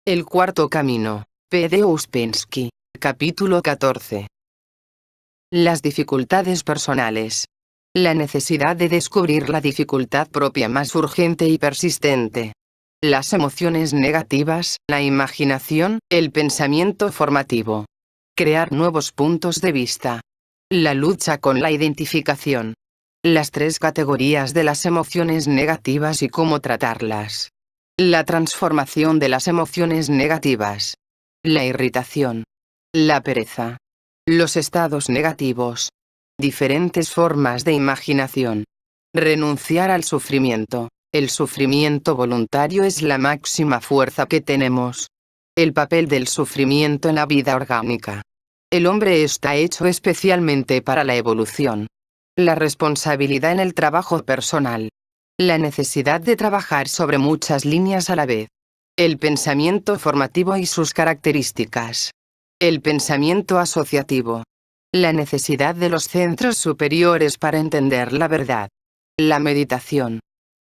El cuarto camino. P. de Ouspensky. Capítulo 14. Las dificultades personales. La necesidad de descubrir la dificultad propia más urgente y persistente. Las emociones negativas, la imaginación, el pensamiento formativo. Crear nuevos puntos de vista. La lucha con la identificación. Las tres categorías de las emociones negativas y cómo tratarlas. La transformación de las emociones negativas. La irritación. La pereza. Los estados negativos. Diferentes formas de imaginación. Renunciar al sufrimiento. El sufrimiento voluntario es la máxima fuerza que tenemos. El papel del sufrimiento en la vida orgánica. El hombre está hecho especialmente para la evolución. La responsabilidad en el trabajo personal. La necesidad de trabajar sobre muchas líneas a la vez. El pensamiento formativo y sus características. El pensamiento asociativo. La necesidad de los centros superiores para entender la verdad. La meditación.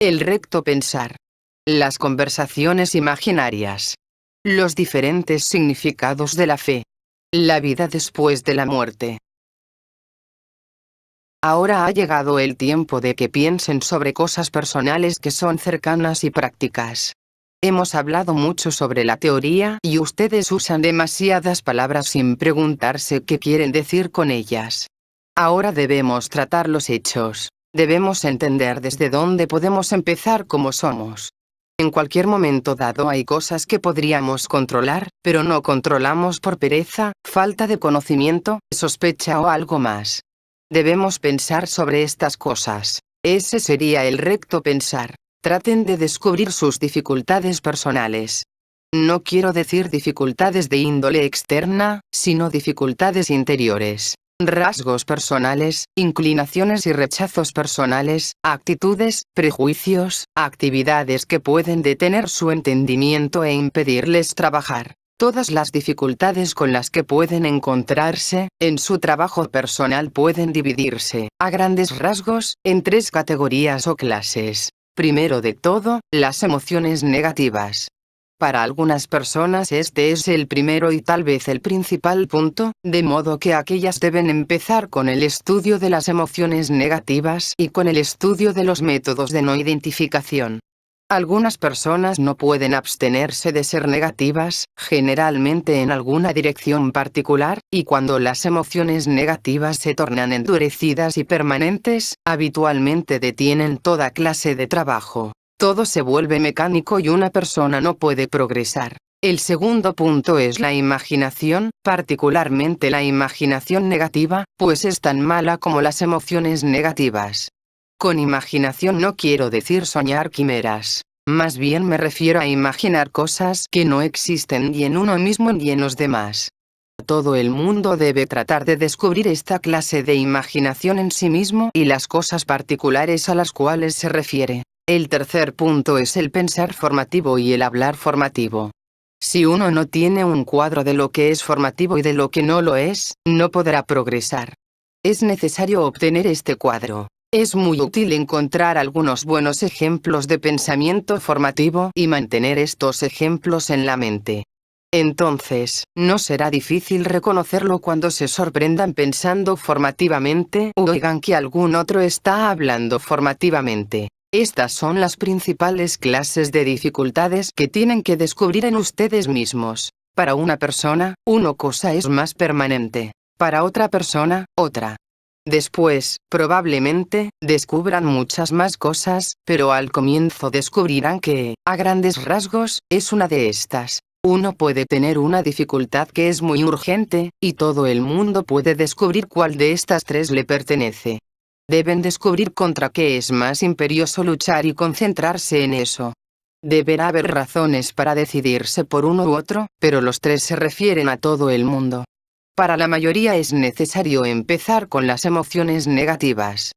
El recto pensar. Las conversaciones imaginarias. Los diferentes significados de la fe. La vida después de la muerte. Ahora ha llegado el tiempo de que piensen sobre cosas personales que son cercanas y prácticas. Hemos hablado mucho sobre la teoría y ustedes usan demasiadas palabras sin preguntarse qué quieren decir con ellas. Ahora debemos tratar los hechos. Debemos entender desde dónde podemos empezar como somos. En cualquier momento dado hay cosas que podríamos controlar, pero no controlamos por pereza, falta de conocimiento, sospecha o algo más. Debemos pensar sobre estas cosas. Ese sería el recto pensar. Traten de descubrir sus dificultades personales. No quiero decir dificultades de índole externa, sino dificultades interiores. Rasgos personales, inclinaciones y rechazos personales, actitudes, prejuicios, actividades que pueden detener su entendimiento e impedirles trabajar. Todas las dificultades con las que pueden encontrarse, en su trabajo personal pueden dividirse, a grandes rasgos, en tres categorías o clases. Primero de todo, las emociones negativas. Para algunas personas este es el primero y tal vez el principal punto, de modo que aquellas deben empezar con el estudio de las emociones negativas y con el estudio de los métodos de no identificación. Algunas personas no pueden abstenerse de ser negativas, generalmente en alguna dirección particular, y cuando las emociones negativas se tornan endurecidas y permanentes, habitualmente detienen toda clase de trabajo. Todo se vuelve mecánico y una persona no puede progresar. El segundo punto es la imaginación, particularmente la imaginación negativa, pues es tan mala como las emociones negativas. Con imaginación no quiero decir soñar quimeras. Más bien me refiero a imaginar cosas que no existen ni en uno mismo ni en los demás. Todo el mundo debe tratar de descubrir esta clase de imaginación en sí mismo y las cosas particulares a las cuales se refiere. El tercer punto es el pensar formativo y el hablar formativo. Si uno no tiene un cuadro de lo que es formativo y de lo que no lo es, no podrá progresar. Es necesario obtener este cuadro. Es muy útil encontrar algunos buenos ejemplos de pensamiento formativo y mantener estos ejemplos en la mente. Entonces, no será difícil reconocerlo cuando se sorprendan pensando formativamente o oigan que algún otro está hablando formativamente. Estas son las principales clases de dificultades que tienen que descubrir en ustedes mismos. Para una persona, una cosa es más permanente. Para otra persona, otra. Después, probablemente, descubran muchas más cosas, pero al comienzo descubrirán que, a grandes rasgos, es una de estas. Uno puede tener una dificultad que es muy urgente, y todo el mundo puede descubrir cuál de estas tres le pertenece. Deben descubrir contra qué es más imperioso luchar y concentrarse en eso. Deberá haber razones para decidirse por uno u otro, pero los tres se refieren a todo el mundo. Para la mayoría es necesario empezar con las emociones negativas.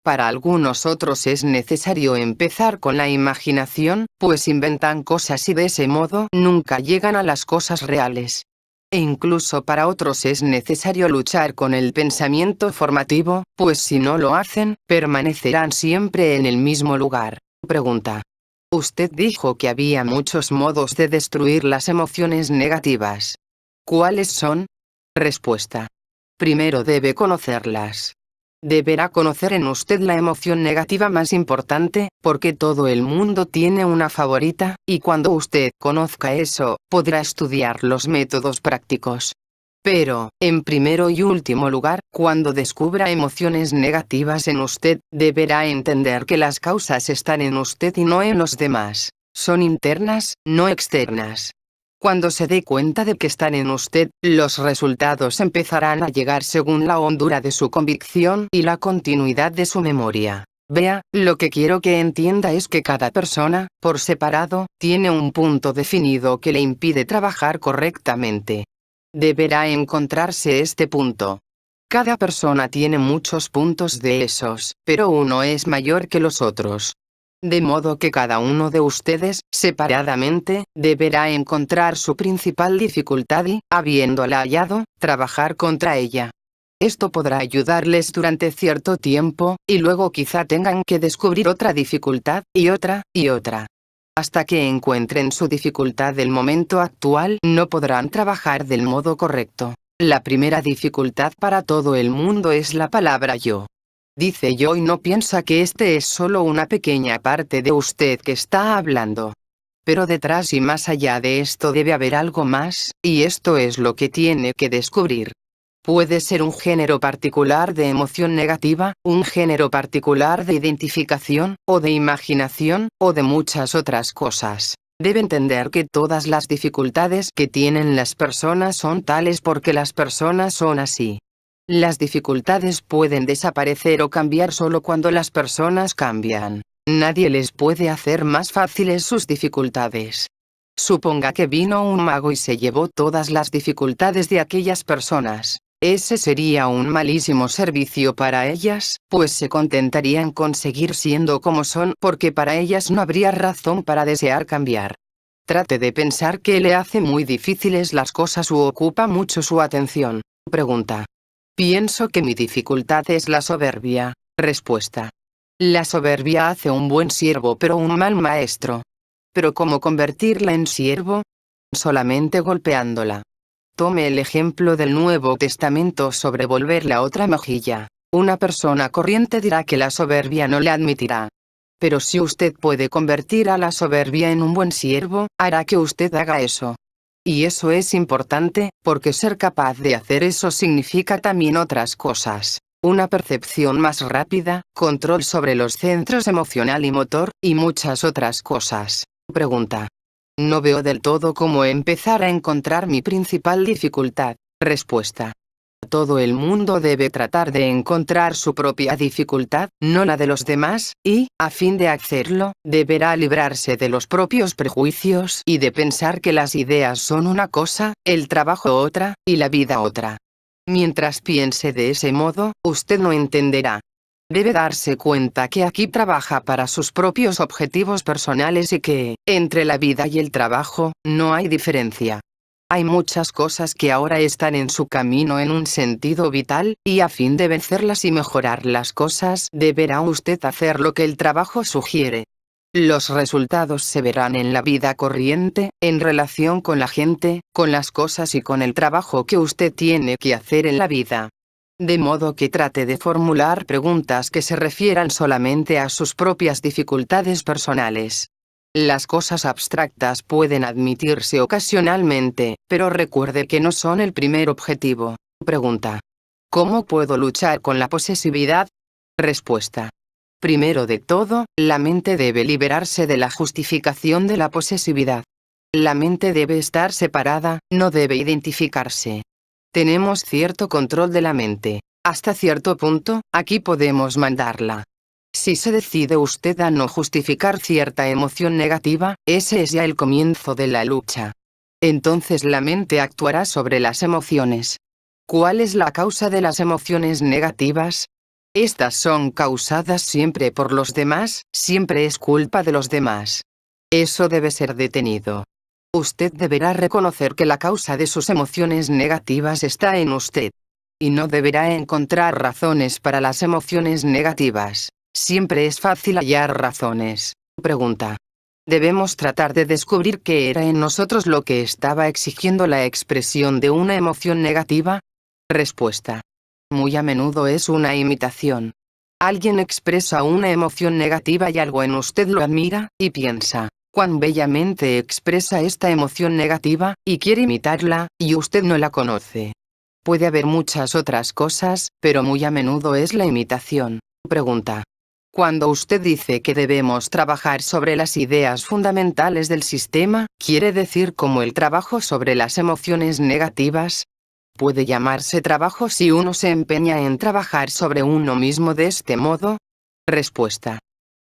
Para algunos otros es necesario empezar con la imaginación, pues inventan cosas y de ese modo nunca llegan a las cosas reales. E incluso para otros es necesario luchar con el pensamiento formativo, pues si no lo hacen, permanecerán siempre en el mismo lugar. Pregunta. Usted dijo que había muchos modos de destruir las emociones negativas. ¿Cuáles son? Respuesta. Primero debe conocerlas. Deberá conocer en usted la emoción negativa más importante, porque todo el mundo tiene una favorita, y cuando usted conozca eso, podrá estudiar los métodos prácticos. Pero, en primero y último lugar, cuando descubra emociones negativas en usted, deberá entender que las causas están en usted y no en los demás. Son internas, no externas. Cuando se dé cuenta de que están en usted, los resultados empezarán a llegar según la hondura de su convicción y la continuidad de su memoria. Vea, lo que quiero que entienda es que cada persona, por separado, tiene un punto definido que le impide trabajar correctamente. Deberá encontrarse este punto. Cada persona tiene muchos puntos de esos, pero uno es mayor que los otros. De modo que cada uno de ustedes, separadamente, deberá encontrar su principal dificultad y, habiéndola hallado, trabajar contra ella. Esto podrá ayudarles durante cierto tiempo, y luego quizá tengan que descubrir otra dificultad, y otra, y otra. Hasta que encuentren su dificultad del momento actual, no podrán trabajar del modo correcto. La primera dificultad para todo el mundo es la palabra yo. Dice yo y no piensa que este es solo una pequeña parte de usted que está hablando. Pero detrás y más allá de esto debe haber algo más, y esto es lo que tiene que descubrir. Puede ser un género particular de emoción negativa, un género particular de identificación, o de imaginación, o de muchas otras cosas. Debe entender que todas las dificultades que tienen las personas son tales porque las personas son así. Las dificultades pueden desaparecer o cambiar solo cuando las personas cambian. Nadie les puede hacer más fáciles sus dificultades. Suponga que vino un mago y se llevó todas las dificultades de aquellas personas. Ese sería un malísimo servicio para ellas, pues se contentarían con seguir siendo como son porque para ellas no habría razón para desear cambiar. Trate de pensar que le hace muy difíciles las cosas u ocupa mucho su atención. Pregunta. Pienso que mi dificultad es la soberbia. Respuesta. La soberbia hace un buen siervo pero un mal maestro. ¿Pero cómo convertirla en siervo? Solamente golpeándola. Tome el ejemplo del Nuevo Testamento sobre volver la otra mejilla. Una persona corriente dirá que la soberbia no le admitirá. Pero si usted puede convertir a la soberbia en un buen siervo, hará que usted haga eso. Y eso es importante, porque ser capaz de hacer eso significa también otras cosas. Una percepción más rápida, control sobre los centros emocional y motor, y muchas otras cosas. Pregunta. No veo del todo cómo empezar a encontrar mi principal dificultad. Respuesta. Todo el mundo debe tratar de encontrar su propia dificultad, no la de los demás, y, a fin de hacerlo, deberá librarse de los propios prejuicios y de pensar que las ideas son una cosa, el trabajo otra, y la vida otra. Mientras piense de ese modo, usted no entenderá. Debe darse cuenta que aquí trabaja para sus propios objetivos personales y que, entre la vida y el trabajo, no hay diferencia. Hay muchas cosas que ahora están en su camino en un sentido vital, y a fin de vencerlas y mejorar las cosas, deberá usted hacer lo que el trabajo sugiere. Los resultados se verán en la vida corriente, en relación con la gente, con las cosas y con el trabajo que usted tiene que hacer en la vida. De modo que trate de formular preguntas que se refieran solamente a sus propias dificultades personales. Las cosas abstractas pueden admitirse ocasionalmente, pero recuerde que no son el primer objetivo. Pregunta. ¿Cómo puedo luchar con la posesividad? Respuesta. Primero de todo, la mente debe liberarse de la justificación de la posesividad. La mente debe estar separada, no debe identificarse. Tenemos cierto control de la mente. Hasta cierto punto, aquí podemos mandarla. Si se decide usted a no justificar cierta emoción negativa, ese es ya el comienzo de la lucha. Entonces la mente actuará sobre las emociones. ¿Cuál es la causa de las emociones negativas? Estas son causadas siempre por los demás, siempre es culpa de los demás. Eso debe ser detenido. Usted deberá reconocer que la causa de sus emociones negativas está en usted. Y no deberá encontrar razones para las emociones negativas. Siempre es fácil hallar razones. Pregunta. Debemos tratar de descubrir qué era en nosotros lo que estaba exigiendo la expresión de una emoción negativa. Respuesta. Muy a menudo es una imitación. Alguien expresa una emoción negativa y algo en usted lo admira, y piensa, cuán bellamente expresa esta emoción negativa, y quiere imitarla, y usted no la conoce. Puede haber muchas otras cosas, pero muy a menudo es la imitación. Pregunta. Cuando usted dice que debemos trabajar sobre las ideas fundamentales del sistema, ¿quiere decir como el trabajo sobre las emociones negativas? ¿Puede llamarse trabajo si uno se empeña en trabajar sobre uno mismo de este modo? Respuesta.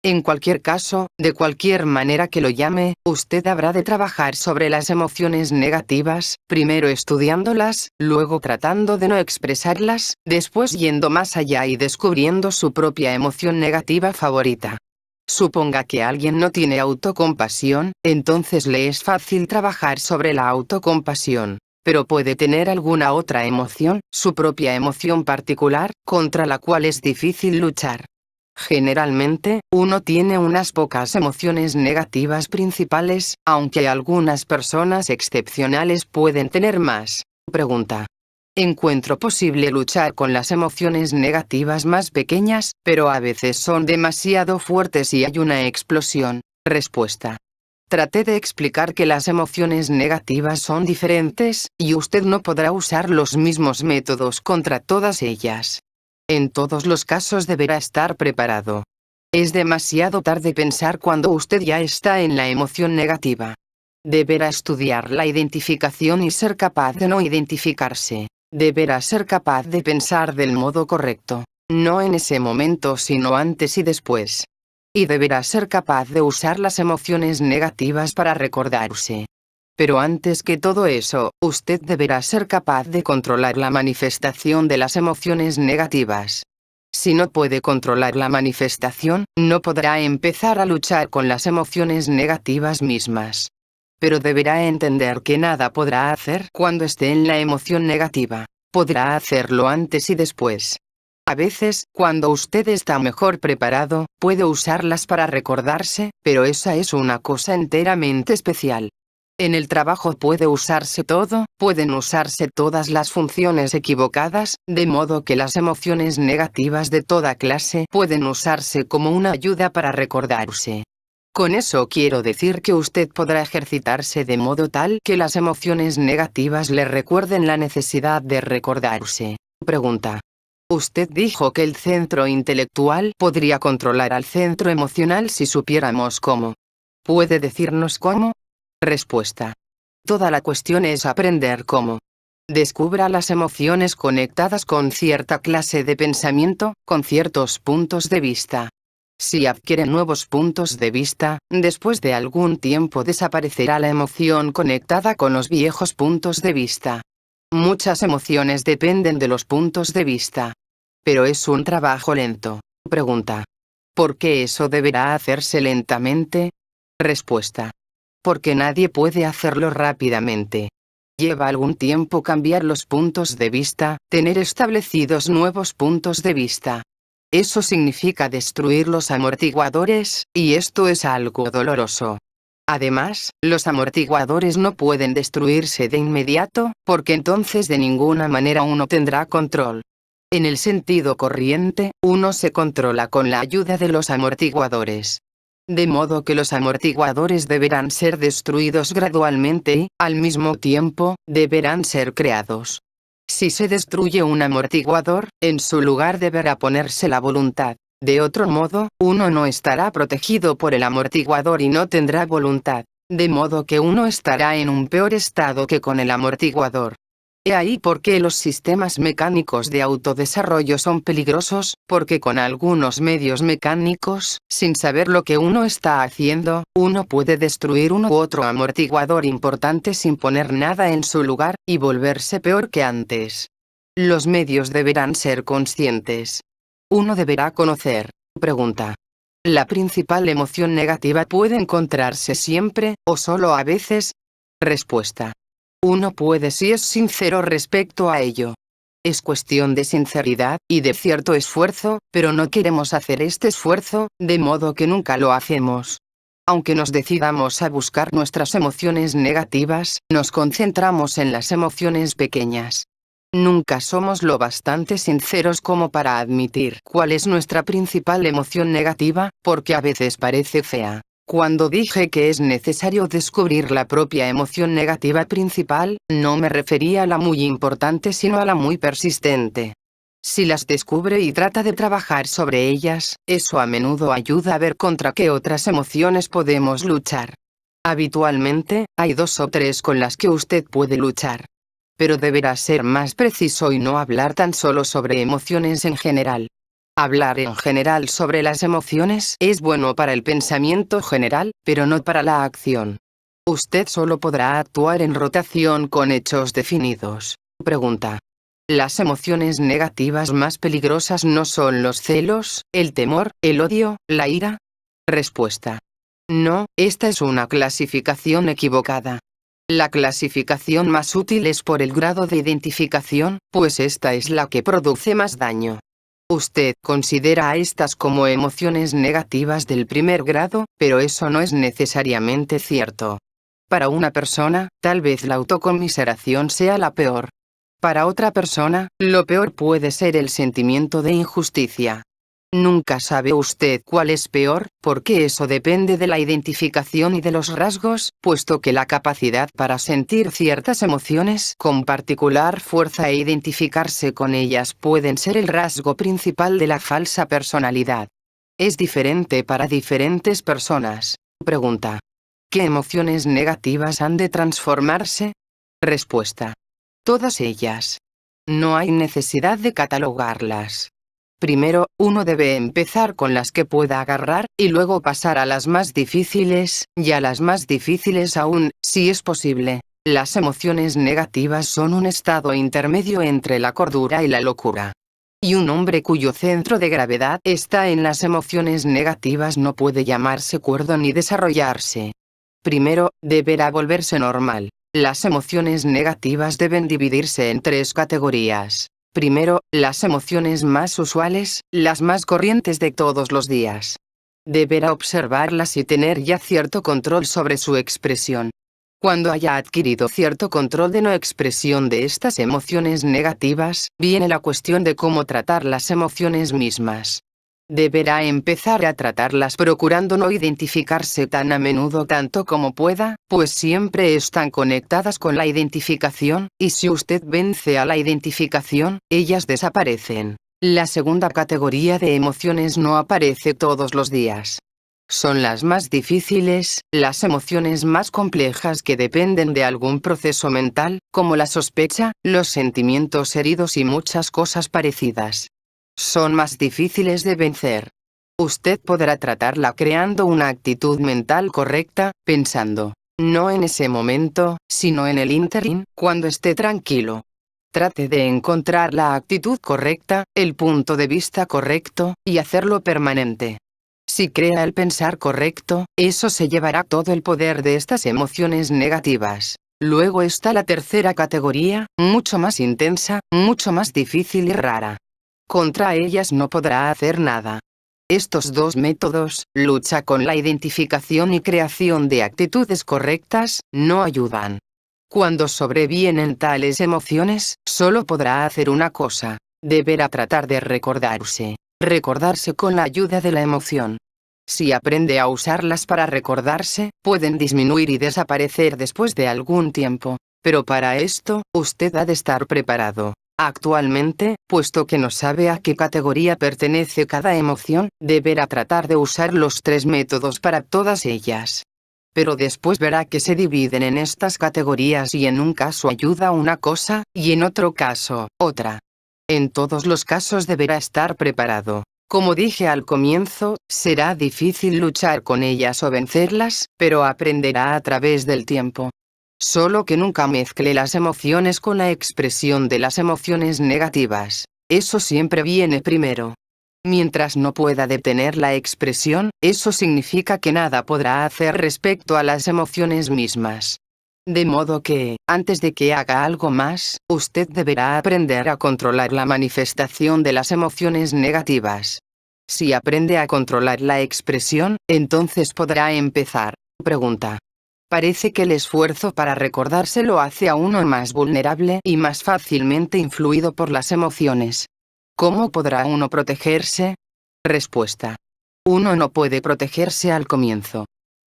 En cualquier caso, de cualquier manera que lo llame, usted habrá de trabajar sobre las emociones negativas, primero estudiándolas, luego tratando de no expresarlas, después yendo más allá y descubriendo su propia emoción negativa favorita. Suponga que alguien no tiene autocompasión, entonces le es fácil trabajar sobre la autocompasión. Pero puede tener alguna otra emoción, su propia emoción particular, contra la cual es difícil luchar. Generalmente, uno tiene unas pocas emociones negativas principales, aunque algunas personas excepcionales pueden tener más. Pregunta. Encuentro posible luchar con las emociones negativas más pequeñas, pero a veces son demasiado fuertes y hay una explosión. Respuesta. Traté de explicar que las emociones negativas son diferentes, y usted no podrá usar los mismos métodos contra todas ellas. En todos los casos deberá estar preparado. Es demasiado tarde pensar cuando usted ya está en la emoción negativa. Deberá estudiar la identificación y ser capaz de no identificarse. Deberá ser capaz de pensar del modo correcto, no en ese momento sino antes y después. Y deberá ser capaz de usar las emociones negativas para recordarse. Pero antes que todo eso, usted deberá ser capaz de controlar la manifestación de las emociones negativas. Si no puede controlar la manifestación, no podrá empezar a luchar con las emociones negativas mismas. Pero deberá entender que nada podrá hacer cuando esté en la emoción negativa. Podrá hacerlo antes y después. A veces, cuando usted está mejor preparado, puede usarlas para recordarse, pero esa es una cosa enteramente especial. En el trabajo puede usarse todo, pueden usarse todas las funciones equivocadas, de modo que las emociones negativas de toda clase pueden usarse como una ayuda para recordarse. Con eso quiero decir que usted podrá ejercitarse de modo tal que las emociones negativas le recuerden la necesidad de recordarse. Pregunta. Usted dijo que el centro intelectual podría controlar al centro emocional si supiéramos cómo. ¿Puede decirnos cómo? Respuesta. Toda la cuestión es aprender cómo. Descubra las emociones conectadas con cierta clase de pensamiento, con ciertos puntos de vista. Si adquiere nuevos puntos de vista, después de algún tiempo desaparecerá la emoción conectada con los viejos puntos de vista. Muchas emociones dependen de los puntos de vista. Pero es un trabajo lento. Pregunta. ¿Por qué eso deberá hacerse lentamente? Respuesta. Porque nadie puede hacerlo rápidamente. Lleva algún tiempo cambiar los puntos de vista, tener establecidos nuevos puntos de vista. Eso significa destruir los amortiguadores, y esto es algo doloroso. Además, los amortiguadores no pueden destruirse de inmediato, porque entonces de ninguna manera uno tendrá control. En el sentido corriente, uno se controla con la ayuda de los amortiguadores. De modo que los amortiguadores deberán ser destruidos gradualmente y, al mismo tiempo, deberán ser creados. Si se destruye un amortiguador, en su lugar deberá ponerse la voluntad. De otro modo, uno no estará protegido por el amortiguador y no tendrá voluntad. De modo que uno estará en un peor estado que con el amortiguador. He ahí por qué los sistemas mecánicos de autodesarrollo son peligrosos, porque con algunos medios mecánicos, sin saber lo que uno está haciendo, uno puede destruir uno u otro amortiguador importante sin poner nada en su lugar, y volverse peor que antes. Los medios deberán ser conscientes. Uno deberá conocer. Pregunta. ¿La principal emoción negativa puede encontrarse siempre, o solo a veces? Respuesta. Uno puede si es sincero respecto a ello. Es cuestión de sinceridad, y de cierto esfuerzo, pero no queremos hacer este esfuerzo, de modo que nunca lo hacemos. Aunque nos decidamos a buscar nuestras emociones negativas, nos concentramos en las emociones pequeñas. Nunca somos lo bastante sinceros como para admitir cuál es nuestra principal emoción negativa, porque a veces parece fea. Cuando dije que es necesario descubrir la propia emoción negativa principal, no me refería a la muy importante sino a la muy persistente. Si las descubre y trata de trabajar sobre ellas, eso a menudo ayuda a ver contra qué otras emociones podemos luchar. Habitualmente, hay 2 o 3 con las que usted puede luchar. Pero deberá ser más preciso y no hablar tan solo sobre emociones en general. Hablar en general sobre las emociones es bueno para el pensamiento general, pero no para la acción. Usted solo podrá actuar en rotación con hechos definidos. Pregunta. ¿Las emociones negativas más peligrosas no son los celos, el temor, el odio, la ira? Respuesta. No, esta es una clasificación equivocada. La clasificación más útil es por el grado de identificación, pues esta es la que produce más daño. Usted considera a estas como emociones negativas del primer grado, pero eso no es necesariamente cierto. Para una persona, tal vez la autoconmiseración sea la peor. Para otra persona, lo peor puede ser el sentimiento de injusticia. Nunca sabe usted cuál es peor, porque eso depende de la identificación y de los rasgos, puesto que la capacidad para sentir ciertas emociones con particular fuerza e identificarse con ellas pueden ser el rasgo principal de la falsa personalidad. Es diferente para diferentes personas. Pregunta. ¿Qué emociones negativas han de transformarse? Respuesta. Todas ellas. No hay necesidad de catalogarlas. Primero, uno debe empezar con las que pueda agarrar, y luego pasar a las más difíciles, y a las más difíciles aún, si es posible. Las emociones negativas son un estado intermedio entre la cordura y la locura. Y un hombre cuyo centro de gravedad está en las emociones negativas no puede llamarse cuerdo ni desarrollarse. Primero, deberá volverse normal. Las emociones negativas deben dividirse en 3 categorías. Primero, las emociones más usuales, las más corrientes de todos los días. Deberá observarlas y tener ya cierto control sobre su expresión. Cuando haya adquirido cierto control de no expresión de estas emociones negativas, viene la cuestión de cómo tratar las emociones mismas. Deberá empezar a tratarlas procurando no identificarse tan a menudo tanto como pueda, pues siempre están conectadas con la identificación, y si usted vence a la identificación, ellas desaparecen. La segunda categoría de emociones no aparece todos los días. Son las más difíciles, las emociones más complejas que dependen de algún proceso mental, como la sospecha, los sentimientos heridos y muchas cosas parecidas. Son más difíciles de vencer. Usted podrá tratarla creando una actitud mental correcta, pensando, no en ese momento, sino en el ínterin, cuando esté tranquilo. Trate de encontrar la actitud correcta, el punto de vista correcto, y hacerlo permanente. Si crea el pensar correcto, eso se llevará todo el poder de estas emociones negativas. Luego está la tercera categoría, mucho más intensa, mucho más difícil y rara. Contra ellas no podrá hacer nada. Estos 2 métodos, lucha con la identificación y creación de actitudes correctas, no ayudan. Cuando sobrevienen tales emociones, solo podrá hacer una cosa. Deberá tratar de recordarse con la ayuda de la emoción. Si aprende a usarlas para recordarse, pueden disminuir y desaparecer después de algún tiempo. Pero para esto, usted ha de estar preparado. Actualmente, puesto que no sabe a qué categoría pertenece cada emoción, deberá tratar de usar los 3 métodos para todas ellas. Pero después verá que se dividen en estas categorías y en un caso ayuda una cosa, y en otro caso, otra. En todos los casos deberá estar preparado. Como dije al comienzo, será difícil luchar con ellas o vencerlas, pero aprenderá a través del tiempo. Solo que nunca mezcle las emociones con la expresión de las emociones negativas. Eso siempre viene primero. Mientras no pueda detener la expresión, eso significa que nada podrá hacer respecto a las emociones mismas. De modo que, antes de que haga algo más, usted deberá aprender a controlar la manifestación de las emociones negativas. Si aprende a controlar la expresión, entonces podrá empezar. Pregunta. Parece que el esfuerzo para recordarse lo hace a uno más vulnerable y más fácilmente influido por las emociones. ¿Cómo podrá uno protegerse? Respuesta. Uno no puede protegerse al comienzo.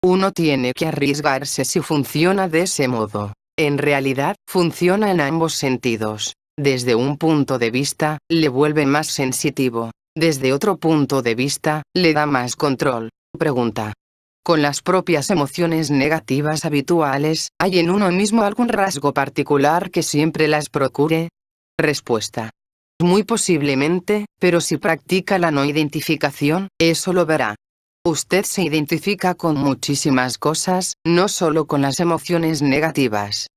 Uno tiene que arriesgarse si funciona de ese modo. En realidad, funciona en ambos sentidos. Desde un punto de vista, le vuelve más sensitivo. Desde otro punto de vista, le da más control. Pregunta. Con las propias emociones negativas habituales, ¿hay en uno mismo algún rasgo particular que siempre las procure? Respuesta. Muy posiblemente, pero si practica la no identificación, eso lo verá. Usted se identifica con muchísimas cosas, no solo con las emociones negativas.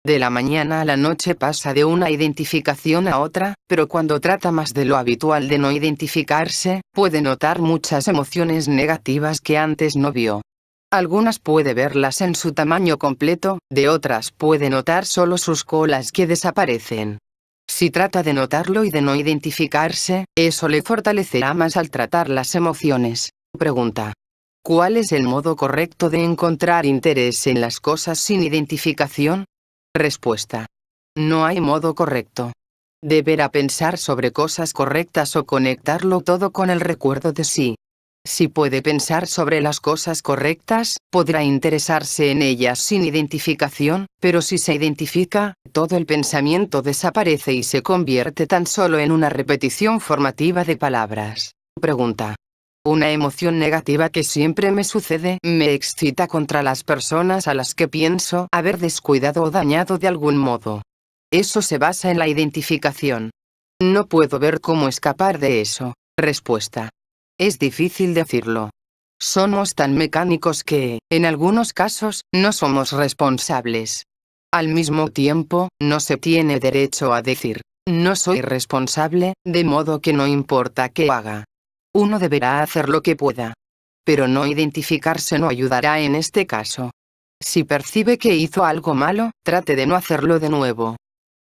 De la mañana a la noche pasa de una identificación a otra, pero cuando trata más de lo habitual de no identificarse, puede notar muchas emociones negativas que antes no vio. Algunas puede verlas en su tamaño completo, de otras puede notar solo sus colas que desaparecen. Si trata de notarlo y de no identificarse, eso le fortalecerá más al tratar las emociones. Pregunta. ¿Cuál es el modo correcto de encontrar interés en las cosas sin identificación? Respuesta. No hay modo correcto. Deberá pensar sobre cosas correctas o conectarlo todo con el recuerdo de sí. Si puede pensar sobre las cosas correctas, podrá interesarse en ellas sin identificación, pero si se identifica, todo el pensamiento desaparece y se convierte tan solo en una repetición formativa de palabras. Pregunta. Una emoción negativa que siempre me sucede me excita contra las personas a las que pienso haber descuidado o dañado de algún modo. Eso se basa en la identificación. No puedo ver cómo escapar de eso. Respuesta. Es difícil decirlo. Somos tan mecánicos que, en algunos casos, no somos responsables. Al mismo tiempo, no se tiene derecho a decir, no soy responsable, de modo que no importa qué haga. Uno deberá hacer lo que pueda. Pero no identificarse no ayudará en este caso. Si percibe que hizo algo malo, trate de no hacerlo de nuevo.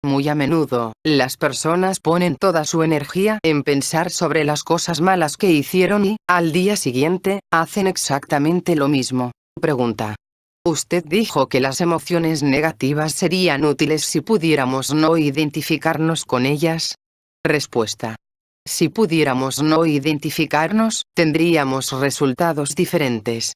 Muy a menudo, las personas ponen toda su energía en pensar sobre las cosas malas que hicieron y, al día siguiente, hacen exactamente lo mismo. Pregunta. Usted dijo que las emociones negativas serían útiles si pudiéramos no identificarnos con ellas. Respuesta. Si pudiéramos no identificarnos, tendríamos resultados diferentes.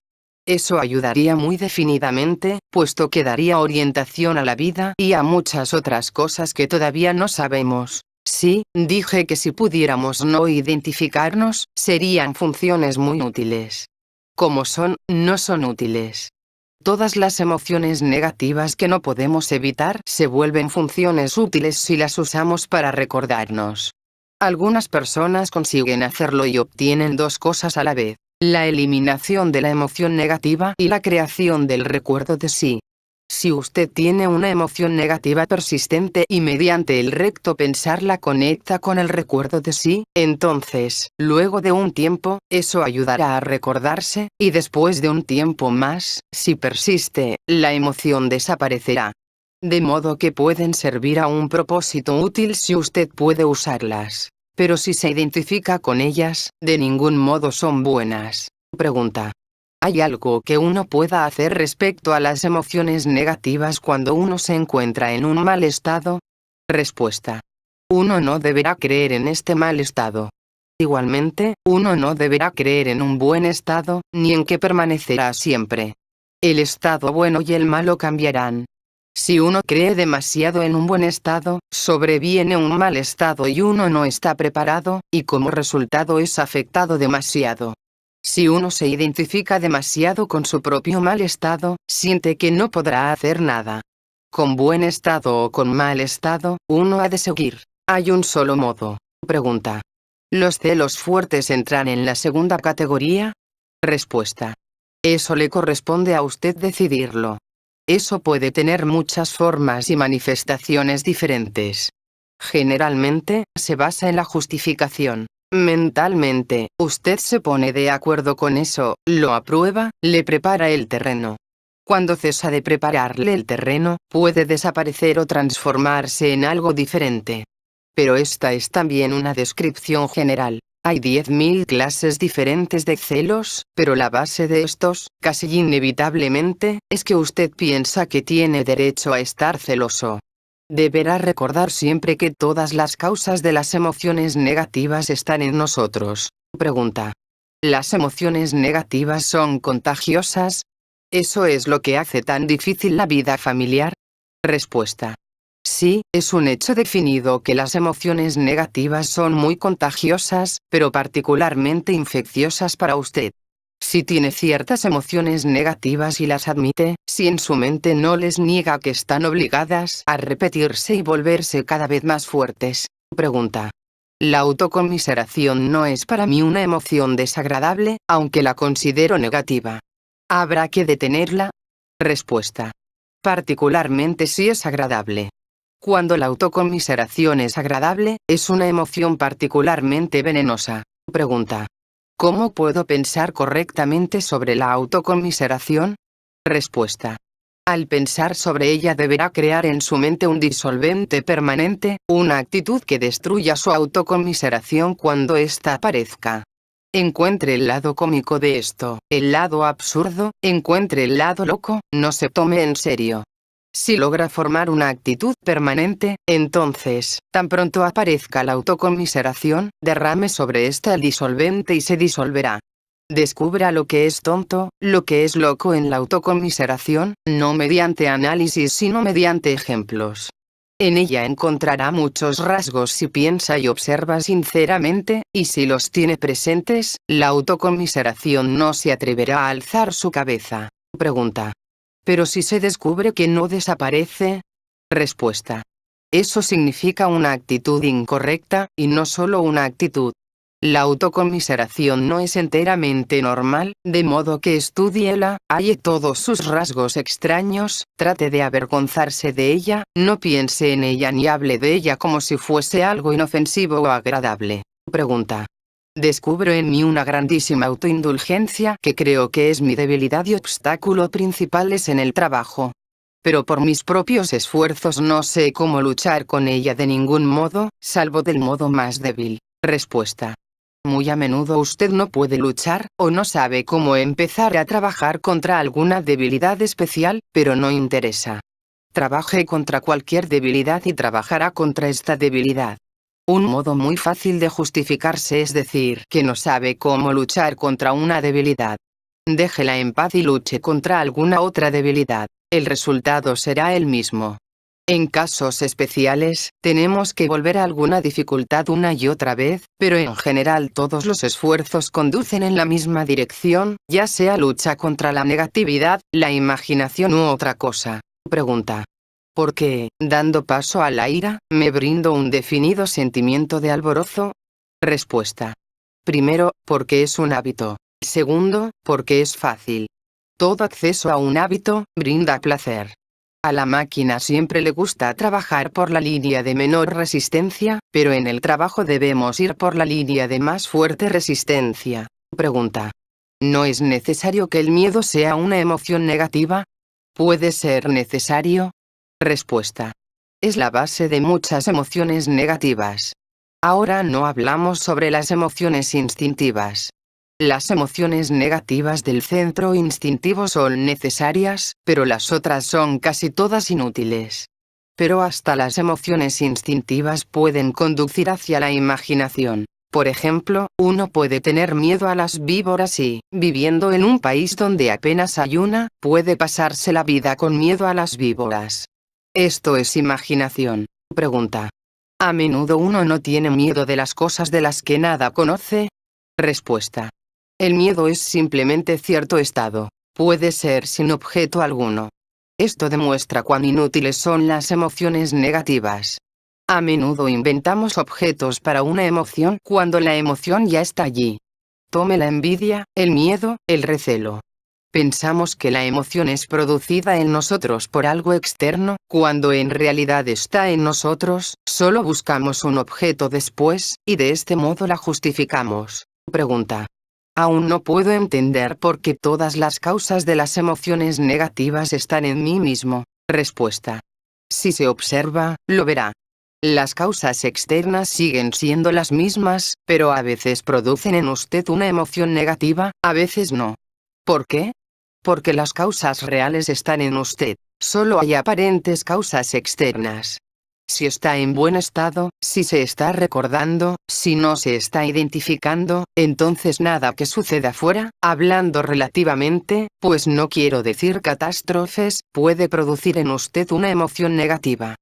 Eso ayudaría muy definidamente, puesto que daría orientación a la vida y a muchas otras cosas que todavía no sabemos. Sí, dije que si pudiéramos no identificarnos, serían funciones muy útiles. Como son, no son útiles. Todas las emociones negativas que no podemos evitar se vuelven funciones útiles si las usamos para recordarnos. Algunas personas consiguen hacerlo y obtienen dos cosas a la vez: la eliminación de la emoción negativa y la creación del recuerdo de sí. Si usted tiene una emoción negativa persistente y mediante el recto pensar la conecta con el recuerdo de sí, entonces, luego de un tiempo, eso ayudará a recordarse, y después de un tiempo más, si persiste, la emoción desaparecerá. De modo que pueden servir a un propósito útil si usted puede usarlas. Pero si se identifica con ellas, de ningún modo son buenas. Pregunta. ¿Hay algo que uno pueda hacer respecto a las emociones negativas cuando uno se encuentra en un mal estado? Respuesta. Uno no deberá creer en este mal estado. Igualmente, uno no deberá creer en un buen estado, ni en que permanecerá siempre. El estado bueno y el malo cambiarán. Si uno cree demasiado en un buen estado, sobreviene un mal estado y uno no está preparado, y como resultado es afectado demasiado. Si uno se identifica demasiado con su propio mal estado, siente que no podrá hacer nada. Con buen estado o con mal estado, uno ha de seguir. ¿Hay un solo modo? Pregunta. ¿Los celos fuertes entran en la segunda categoría? Respuesta. Eso le corresponde a usted decidirlo. Eso puede tener muchas formas y manifestaciones diferentes. Generalmente, se basa en la justificación. Mentalmente, usted se pone de acuerdo con eso, lo aprueba, le prepara el terreno. Cuando cesa de prepararle el terreno, puede desaparecer o transformarse en algo diferente. Pero esta es también una descripción general. Hay 10.000 clases diferentes de celos, pero la base de estos, casi inevitablemente, es que usted piensa que tiene derecho a estar celoso. Deberá recordar siempre que todas las causas de las emociones negativas están en nosotros. Pregunta. ¿Las emociones negativas son contagiosas? ¿Eso es lo que hace tan difícil la vida familiar? Respuesta. Sí, es un hecho definido que las emociones negativas son muy contagiosas, pero particularmente infecciosas para usted. Si tiene ciertas emociones negativas y las admite, si en su mente no les niega que están obligadas a repetirse y volverse cada vez más fuertes. Pregunta. La autoconmiseración no es para mí una emoción desagradable, aunque la considero negativa. ¿Habrá que detenerla? Respuesta. Particularmente si es agradable. Cuando la autoconmiseración es agradable, es una emoción particularmente venenosa. Pregunta. ¿Cómo puedo pensar correctamente sobre la autoconmiseración? Respuesta. Al pensar sobre ella deberá crear en su mente un disolvente permanente, una actitud que destruya su autoconmiseración cuando ésta aparezca. Encuentre el lado cómico de esto, el lado absurdo, encuentre el lado loco, no se tome en serio. Si logra formar una actitud permanente, entonces, tan pronto aparezca la autoconmiseración, derrame sobre esta el disolvente y se disolverá. Descubra lo que es tonto, lo que es loco en la autoconmiseración, no mediante análisis sino mediante ejemplos. En ella encontrará muchos rasgos si piensa y observa sinceramente, y si los tiene presentes, la autoconmiseración no se atreverá a alzar su cabeza. Pregunta. Pero si se descubre que no desaparece. Respuesta. Eso significa una actitud incorrecta, y no solo una actitud. La autoconmiseración no es enteramente normal, de modo que estúdiela, halle todos sus rasgos extraños, trate de avergonzarse de ella, no piense en ella ni hable de ella como si fuese algo inofensivo o agradable. Pregunta. Descubro en mí una grandísima autoindulgencia que creo que es mi debilidad y obstáculo principales en el trabajo. Pero por mis propios esfuerzos no sé cómo luchar con ella de ningún modo, salvo del modo más débil. Respuesta. Muy a menudo usted no puede luchar, o no sabe cómo empezar a trabajar contra alguna debilidad especial, pero no interesa. Trabaje contra cualquier debilidad y trabajará contra esta debilidad. Un modo muy fácil de justificarse es decir que no sabe cómo luchar contra una debilidad. Déjela en paz y luche contra alguna otra debilidad. El resultado será el mismo. En casos especiales, tenemos que volver a alguna dificultad una y otra vez, pero en general todos los esfuerzos conducen en la misma dirección, ya sea lucha contra la negatividad, la imaginación u otra cosa. Pregunta. ¿Por qué, dando paso a la ira, me brindo un definido sentimiento de alborozo? Respuesta. Primero, porque es un hábito. Segundo, porque es fácil. Todo acceso a un hábito brinda placer. A la máquina siempre le gusta trabajar por la línea de menor resistencia, pero en el trabajo debemos ir por la línea de más fuerte resistencia. Pregunta. ¿No es necesario que el miedo sea una emoción negativa? ¿Puede ser necesario? Respuesta. Es la base de muchas emociones negativas. Ahora no hablamos sobre las emociones instintivas. Las emociones negativas del centro instintivo son necesarias, pero las otras son casi todas inútiles. Pero hasta las emociones instintivas pueden conducir hacia la imaginación. Por ejemplo, uno puede tener miedo a las víboras y, viviendo en un país donde apenas hay una, puede pasarse la vida con miedo a las víboras. ¿Esto es imaginación? Pregunta. ¿A menudo uno no tiene miedo de las cosas de las que nada conoce? Respuesta. El miedo es simplemente cierto estado. Puede ser sin objeto alguno. Esto demuestra cuán inútiles son las emociones negativas. A menudo inventamos objetos para una emoción cuando la emoción ya está allí. Tome la envidia, el miedo, el recelo. Pensamos que la emoción es producida en nosotros por algo externo, cuando en realidad está en nosotros, solo buscamos un objeto después, y de este modo la justificamos. Pregunta. Aún no puedo entender por qué todas las causas de las emociones negativas están en mí mismo. Respuesta. Si se observa, lo verá. Las causas externas siguen siendo las mismas, pero a veces producen en usted una emoción negativa, a veces no. ¿Por qué? Porque las causas reales están en usted, solo hay aparentes causas externas. Si está en buen estado, si se está recordando, si no se está identificando, entonces nada que suceda afuera, hablando relativamente, pues no quiero decir catástrofes, puede producir en usted una emoción negativa.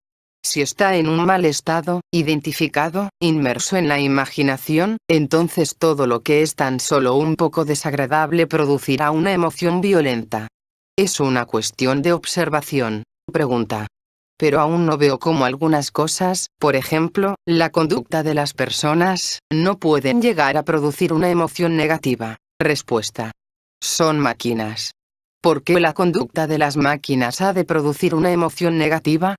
Si está en un mal estado, identificado, inmerso en la imaginación, entonces todo lo que es tan solo un poco desagradable producirá una emoción violenta. Es una cuestión de observación. Pregunta. Pero aún no veo cómo algunas cosas, por ejemplo, la conducta de las personas, no pueden llegar a producir una emoción negativa. Respuesta. Son máquinas. ¿Por qué la conducta de las máquinas ha de producir una emoción negativa?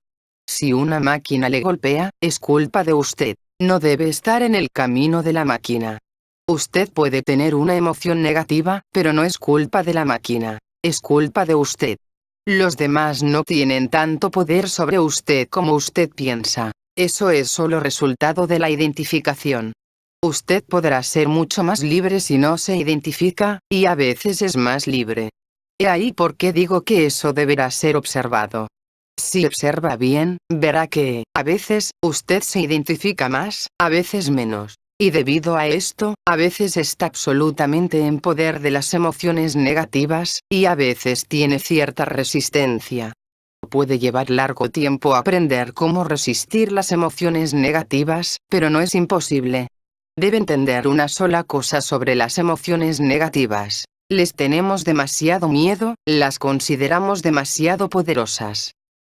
Si una máquina le golpea, es culpa de usted. No debe estar en el camino de la máquina. Usted puede tener una emoción negativa, pero no es culpa de la máquina. Es culpa de usted. Los demás no tienen tanto poder sobre usted como usted piensa. Eso es solo resultado de la identificación. Usted podrá ser mucho más libre si no se identifica, y a veces es más libre. He ahí por qué digo que eso deberá ser observado. Si observa bien, verá que, a veces, usted se identifica más, a veces menos. Y debido a esto, a veces está absolutamente en poder de las emociones negativas, y a veces tiene cierta resistencia. Puede llevar largo tiempo aprender cómo resistir las emociones negativas, pero no es imposible. Debe entender una sola cosa sobre las emociones negativas. Les tenemos demasiado miedo, las consideramos demasiado poderosas.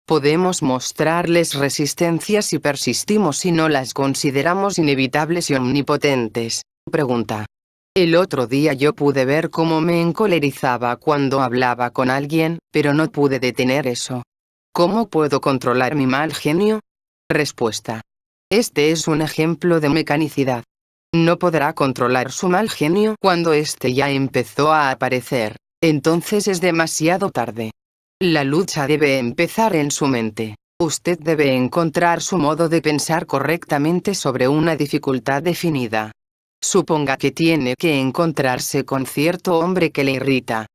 Podemos mostrarles resistencia si persistimos y no las consideramos inevitables y omnipotentes. Pregunta. El otro día yo pude ver cómo me encolerizaba cuando hablaba con alguien, pero no pude detener eso. ¿Cómo puedo controlar mi mal genio? Respuesta. Este es un ejemplo de mecanicidad. No podrá controlar su mal genio cuando este ya empezó a aparecer. Entonces es demasiado tarde. La lucha debe empezar en su mente. Usted debe encontrar su modo de pensar correctamente sobre una dificultad definida. Suponga que tiene que encontrarse con cierto hombre que le irrita.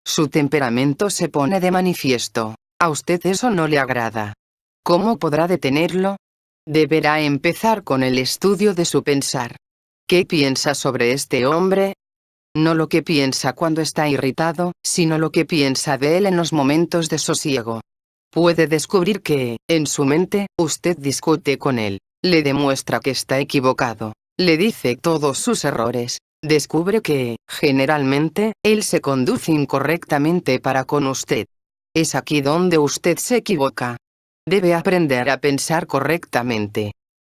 Su temperamento se pone de manifiesto. A usted eso no le agrada. ¿Cómo podrá detenerlo? Deberá empezar con el estudio de su pensar. ¿Qué piensa sobre este hombre? No lo que piensa cuando está irritado, sino lo que piensa de él en los momentos de sosiego. Puede descubrir que, en su mente, usted discute con él, le demuestra que está equivocado, le dice todos sus errores, descubre que, generalmente, él se conduce incorrectamente para con usted. Es aquí donde usted se equivoca. Debe aprender a pensar correctamente.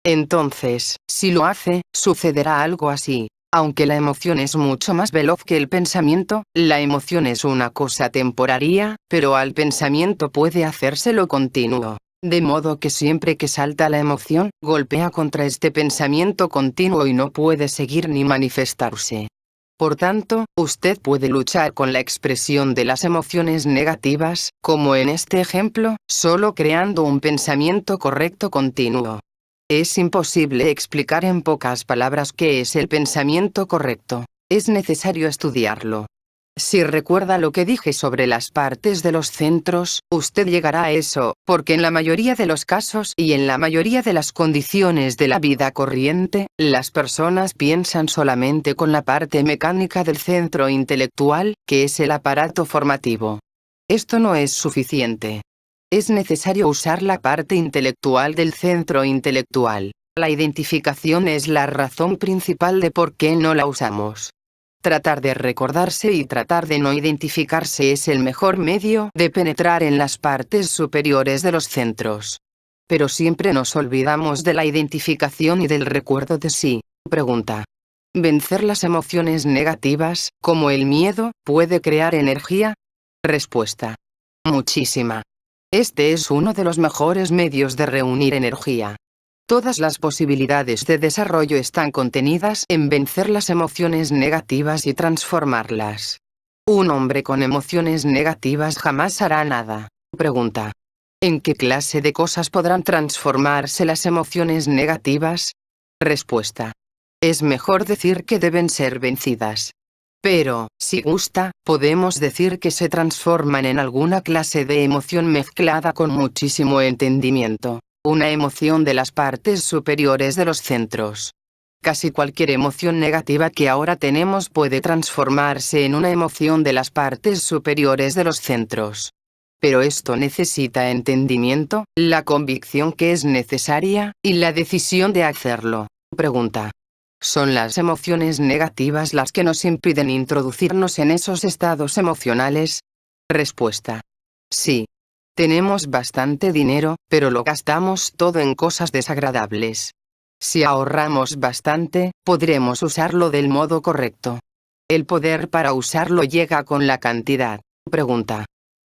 Entonces, si lo hace, sucederá algo así. Aunque la emoción es mucho más veloz que el pensamiento, la emoción es una cosa temporaria, pero al pensamiento puede hacérselo continuo. De modo que siempre que salta la emoción, golpea contra este pensamiento continuo y no puede seguir ni manifestarse. Por tanto, usted puede luchar con la expresión de las emociones negativas, como en este ejemplo, solo creando un pensamiento correcto continuo. Es imposible explicar en pocas palabras qué es el pensamiento correcto. Es necesario estudiarlo. Si recuerda lo que dije sobre las partes de los centros, usted llegará a eso, porque en la mayoría de los casos y en la mayoría de las condiciones de la vida corriente, las personas piensan solamente con la parte mecánica del centro intelectual, que es el aparato formativo. Esto no es suficiente. Es necesario usar la parte intelectual del centro intelectual. La identificación es la razón principal de por qué no la usamos. Tratar de recordarse y tratar de no identificarse es el mejor medio de penetrar en las partes superiores de los centros. Pero siempre nos olvidamos de la identificación y del recuerdo de sí. Pregunta. ¿Vencer las emociones negativas, como el miedo, puede crear energía? Respuesta. Muchísima. Este es uno de los mejores medios de reunir energía. Todas las posibilidades de desarrollo están contenidas en vencer las emociones negativas y transformarlas. Un hombre con emociones negativas jamás hará nada. Pregunta. ¿En qué clase de cosas podrán transformarse las emociones negativas? Respuesta. Es mejor decir que deben ser vencidas. Pero, si gusta, podemos decir que se transforman en alguna clase de emoción mezclada con muchísimo entendimiento, una emoción de las partes superiores de los centros. Casi cualquier emoción negativa que ahora tenemos puede transformarse en una emoción de las partes superiores de los centros. Pero esto necesita entendimiento, la convicción que es necesaria, y la decisión de hacerlo. Pregunta. ¿Son las emociones negativas las que nos impiden introducirnos en esos estados emocionales? Respuesta. Sí. Tenemos bastante dinero, pero lo gastamos todo en cosas desagradables. Si ahorramos bastante, podremos usarlo del modo correcto. El poder para usarlo llega con la cantidad. Pregunta.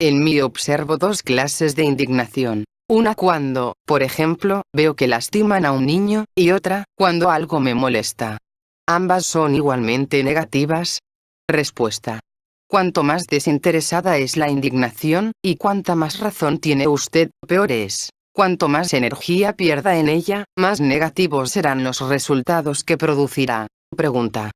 En mí observo dos clases de indignación. Una cuando, por ejemplo, veo que lastiman a un niño, y otra, cuando algo me molesta. ¿Ambas son igualmente negativas? Respuesta. Cuanto más desinteresada es la indignación, y cuanta más razón tiene usted, peor es. Cuanto más energía pierda en ella, más negativos serán los resultados que producirá. Pregunta.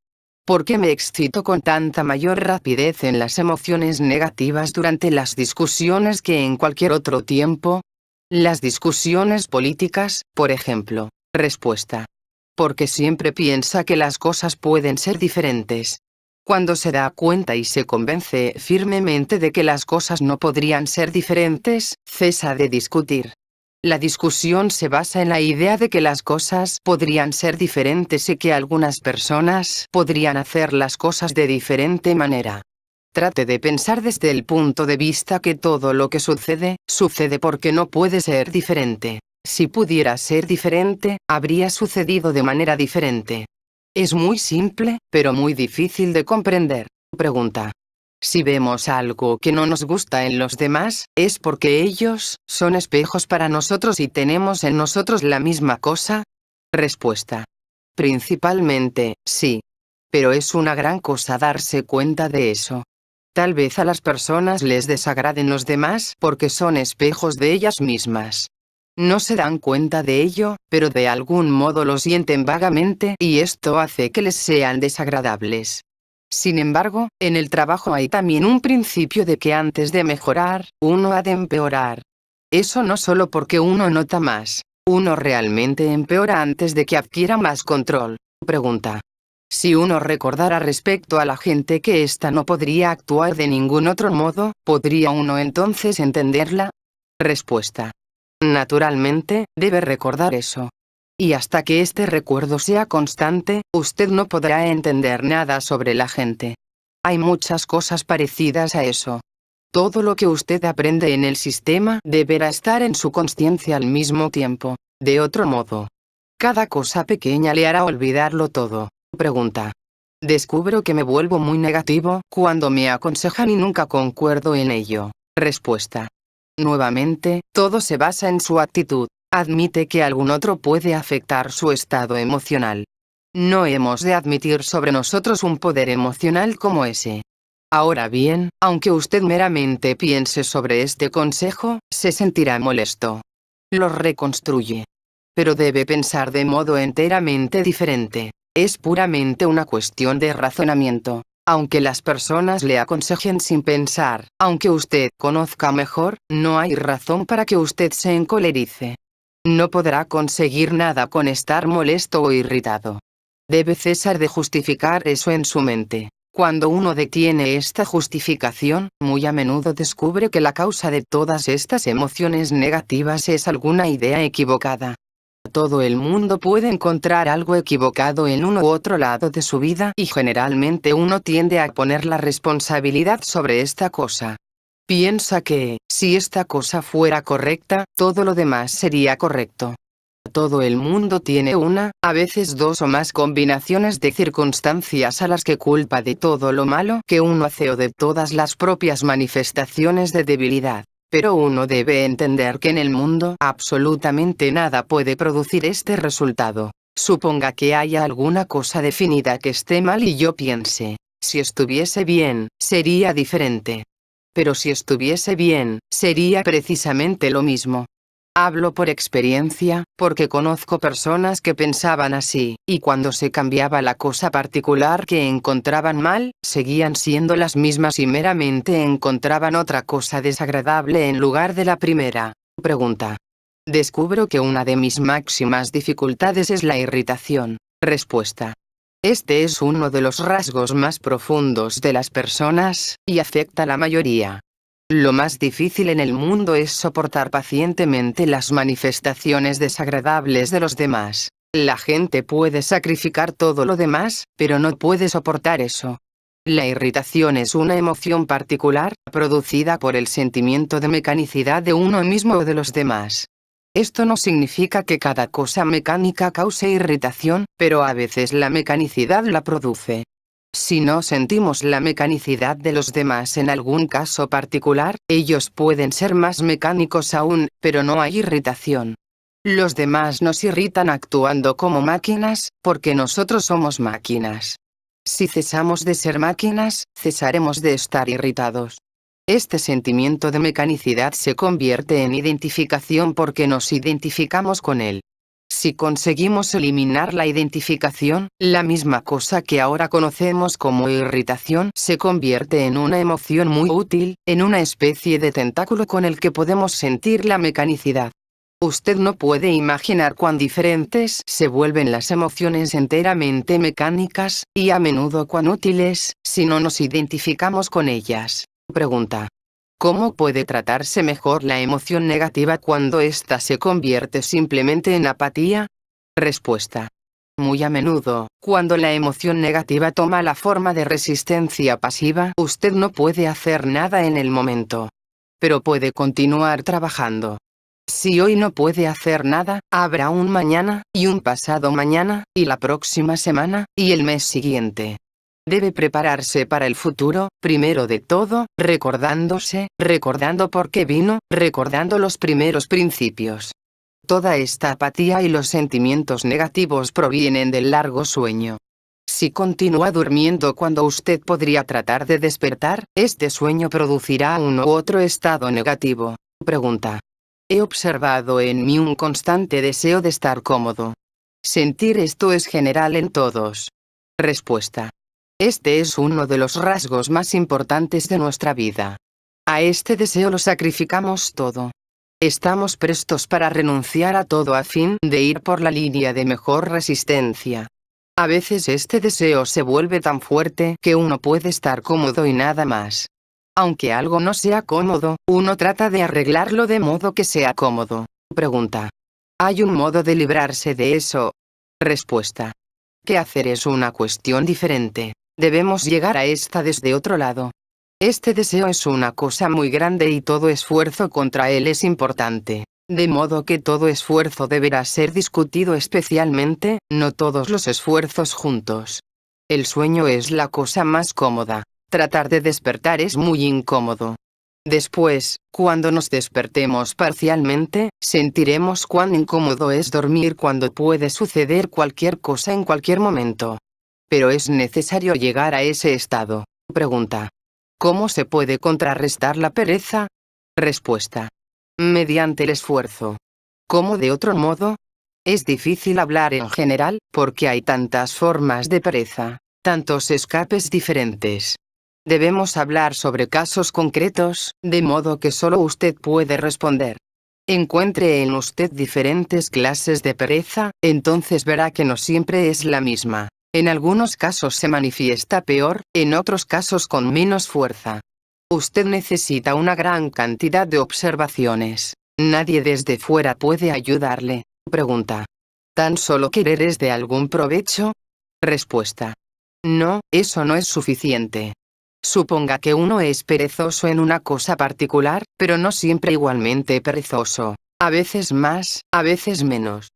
¿Por qué me excito con tanta mayor rapidez en las emociones negativas durante las discusiones que en cualquier otro tiempo? Las discusiones políticas, por ejemplo. Respuesta. Porque siempre piensa que las cosas pueden ser diferentes. Cuando se da cuenta y se convence firmemente de que las cosas no podrían ser diferentes, cesa de discutir. La discusión se basa en la idea de que las cosas podrían ser diferentes y que algunas personas podrían hacer las cosas de diferente manera. Trate de pensar desde el punto de vista que todo lo que sucede, sucede porque no puede ser diferente. Si pudiera ser diferente, habría sucedido de manera diferente. Es muy simple, pero muy difícil de comprender. Pregunta. Si vemos algo que no nos gusta en los demás, ¿es porque ellos son espejos para nosotros y tenemos en nosotros la misma cosa? Respuesta. Principalmente, sí. Pero es una gran cosa darse cuenta de eso. Tal vez a las personas les desagraden los demás porque son espejos de ellas mismas. No se dan cuenta de ello, pero de algún modo lo sienten vagamente y esto hace que les sean desagradables. Sin embargo, en el trabajo hay también un principio de que antes de mejorar, uno ha de empeorar. Eso no solo porque uno nota más. Uno realmente empeora antes de que adquiera más control. Pregunta. Si uno recordara respecto a la gente que ésta no podría actuar de ningún otro modo, ¿podría uno entonces entenderla? Respuesta. Naturalmente, debe recordar eso. Y hasta que este recuerdo sea constante, usted no podrá entender nada sobre la gente. Hay muchas cosas parecidas a eso. Todo lo que usted aprende en el sistema deberá estar en su consciencia al mismo tiempo. De otro modo, cada cosa pequeña le hará olvidarlo todo. Pregunta. Descubro que me vuelvo muy negativo cuando me aconsejan y nunca concuerdo en ello. Respuesta. Nuevamente, todo se basa en su actitud. Admite que algún otro puede afectar su estado emocional. No hemos de admitir sobre nosotros un poder emocional como ese. Ahora bien, aunque usted meramente piense sobre este consejo, se sentirá molesto. Lo reconstruye. Pero debe pensar de modo enteramente diferente. Es puramente una cuestión de razonamiento. Aunque las personas le aconsejen sin pensar, aunque usted conozca mejor, no hay razón para que usted se encolerice. No podrá conseguir nada con estar molesto o irritado. Debe cesar de justificar eso en su mente. Cuando uno detiene esta justificación, muy a menudo descubre que la causa de todas estas emociones negativas es alguna idea equivocada. Todo el mundo puede encontrar algo equivocado en uno u otro lado de su vida y generalmente uno tiende a poner la responsabilidad sobre esta cosa. Piensa que, si esta cosa fuera correcta, todo lo demás sería correcto. Todo el mundo tiene una, a veces dos o más combinaciones de circunstancias a las que culpa de todo lo malo que uno hace o de todas las propias manifestaciones de debilidad. Pero uno debe entender que en el mundo absolutamente nada puede producir este resultado. Suponga que haya alguna cosa definida que esté mal y yo piense, si estuviese bien, sería diferente. pero si estuviese bien, sería precisamente lo mismo. Hablo por experiencia, porque conozco personas que pensaban así, y cuando se cambiaba la cosa particular que encontraban mal, seguían siendo las mismas y meramente encontraban otra cosa desagradable en lugar de la primera. Pregunta. Descubro que una de mis máximas dificultades es la irritación. Respuesta. Este es uno de los rasgos más profundos de las personas, y afecta a la mayoría. Lo más difícil en el mundo es soportar pacientemente las manifestaciones desagradables de los demás. La gente puede sacrificar todo lo demás, pero no puede soportar eso. La irritación es una emoción particular, producida por el sentimiento de mecanicidad de uno mismo o de los demás. Esto no significa que cada cosa mecánica cause irritación, pero a veces la mecanicidad la produce. Si no sentimos la mecanicidad de los demás en algún caso particular, ellos pueden ser más mecánicos aún, pero no hay irritación. Los demás nos irritan actuando como máquinas, porque nosotros somos máquinas. Si cesamos de ser máquinas, cesaremos de estar irritados. Este sentimiento de mecanicidad se convierte en identificación porque nos identificamos con él. Si conseguimos eliminar la identificación, la misma cosa que ahora conocemos como irritación se convierte en una emoción muy útil, en una especie de tentáculo con el que podemos sentir la mecanicidad. Usted no puede imaginar cuán diferentes se vuelven las emociones enteramente mecánicas, y a menudo cuán útiles, si no nos identificamos con ellas. Pregunta. ¿Cómo puede tratarse mejor la emoción negativa cuando ésta se convierte simplemente en apatía? Respuesta. Muy a menudo, cuando la emoción negativa toma la forma de resistencia pasiva, usted no puede hacer nada en el momento. Pero puede continuar trabajando. Si hoy no puede hacer nada, habrá un mañana, y un pasado mañana, y la próxima semana, y el mes siguiente. Debe prepararse para el futuro, primero de todo, recordando por qué vino, recordando los primeros principios. Toda esta apatía y los sentimientos negativos provienen del largo sueño. Si continúa durmiendo cuando usted podría tratar de despertar, este sueño producirá uno u otro estado negativo. Pregunta. He observado en mí un constante deseo de estar cómodo. Sentir esto es general en todos. Respuesta. Este es uno de los rasgos más importantes de nuestra vida. A este deseo lo sacrificamos todo. Estamos prestos para renunciar a todo a fin de ir por la línea de mejor resistencia. A veces este deseo se vuelve tan fuerte que uno puede estar cómodo y nada más. Aunque algo no sea cómodo, uno trata de arreglarlo de modo que sea cómodo. Pregunta. ¿Hay un modo de librarse de eso? Respuesta. ¿Qué hacer es una cuestión diferente? Debemos llegar a esta desde otro lado. Este deseo es una cosa muy grande y todo esfuerzo contra él es importante. De modo que todo esfuerzo deberá ser discutido especialmente, no todos los esfuerzos juntos. El sueño es la cosa más cómoda. Tratar de despertar es muy incómodo. Después, cuando nos despertemos parcialmente, sentiremos cuán incómodo es dormir cuando puede suceder cualquier cosa en cualquier momento. Pero es necesario llegar a ese estado. Pregunta. ¿Cómo se puede contrarrestar la pereza? Respuesta. Mediante el esfuerzo. ¿Cómo de otro modo? Es difícil hablar en general, porque hay tantas formas de pereza, tantos escapes diferentes. Debemos hablar sobre casos concretos, de modo que solo usted puede responder. Encuentre en usted diferentes clases de pereza, entonces verá que no siempre es la misma. En algunos casos se manifiesta peor, en otros casos con menos fuerza. Usted necesita una gran cantidad de observaciones. Nadie desde fuera puede ayudarle. Pregunta. ¿Tan solo querer es de algún provecho? Respuesta. No, eso no es suficiente. Suponga que uno es perezoso en una cosa particular, pero no siempre igualmente perezoso. A veces más, a veces menos.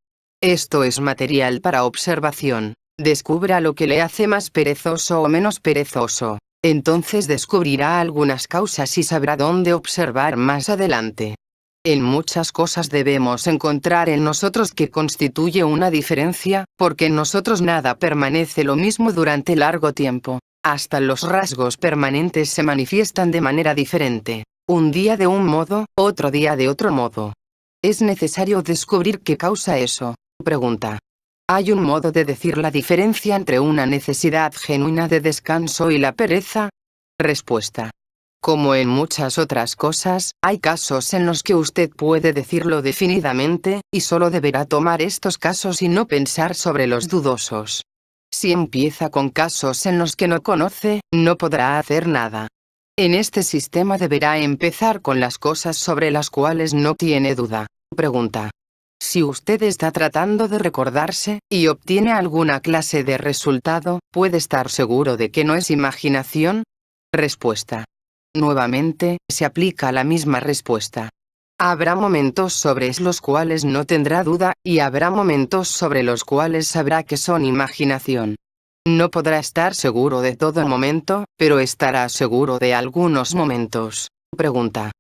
Esto es material para observación. Descubra lo que le hace más perezoso o menos perezoso. Entonces descubrirá algunas causas y sabrá dónde observar más adelante. En muchas cosas debemos encontrar en nosotros que constituye una diferencia, porque en nosotros nada permanece lo mismo durante largo tiempo. Hasta los rasgos permanentes se manifiestan de manera diferente. Un día de un modo, otro día de otro modo. ¿Es necesario descubrir qué causa eso? Pregunta. ¿Hay un modo de decir la diferencia entre una necesidad genuina de descanso y la pereza? Respuesta. Como en muchas otras cosas, hay casos en los que usted puede decirlo definidamente, y solo deberá tomar estos casos y no pensar sobre los dudosos. Si empieza con casos en los que no conoce, no podrá hacer nada. En este sistema deberá empezar con las cosas sobre las cuales no tiene duda. Pregunta. Si usted está tratando de recordarse, y obtiene alguna clase de resultado, ¿puede estar seguro de que no es imaginación? Respuesta. Nuevamente, se aplica la misma respuesta. Habrá momentos sobre los cuales no tendrá duda, y habrá momentos sobre los cuales sabrá que son imaginación. No podrá estar seguro de todo momento, pero estará seguro de algunos momentos. Pregunta.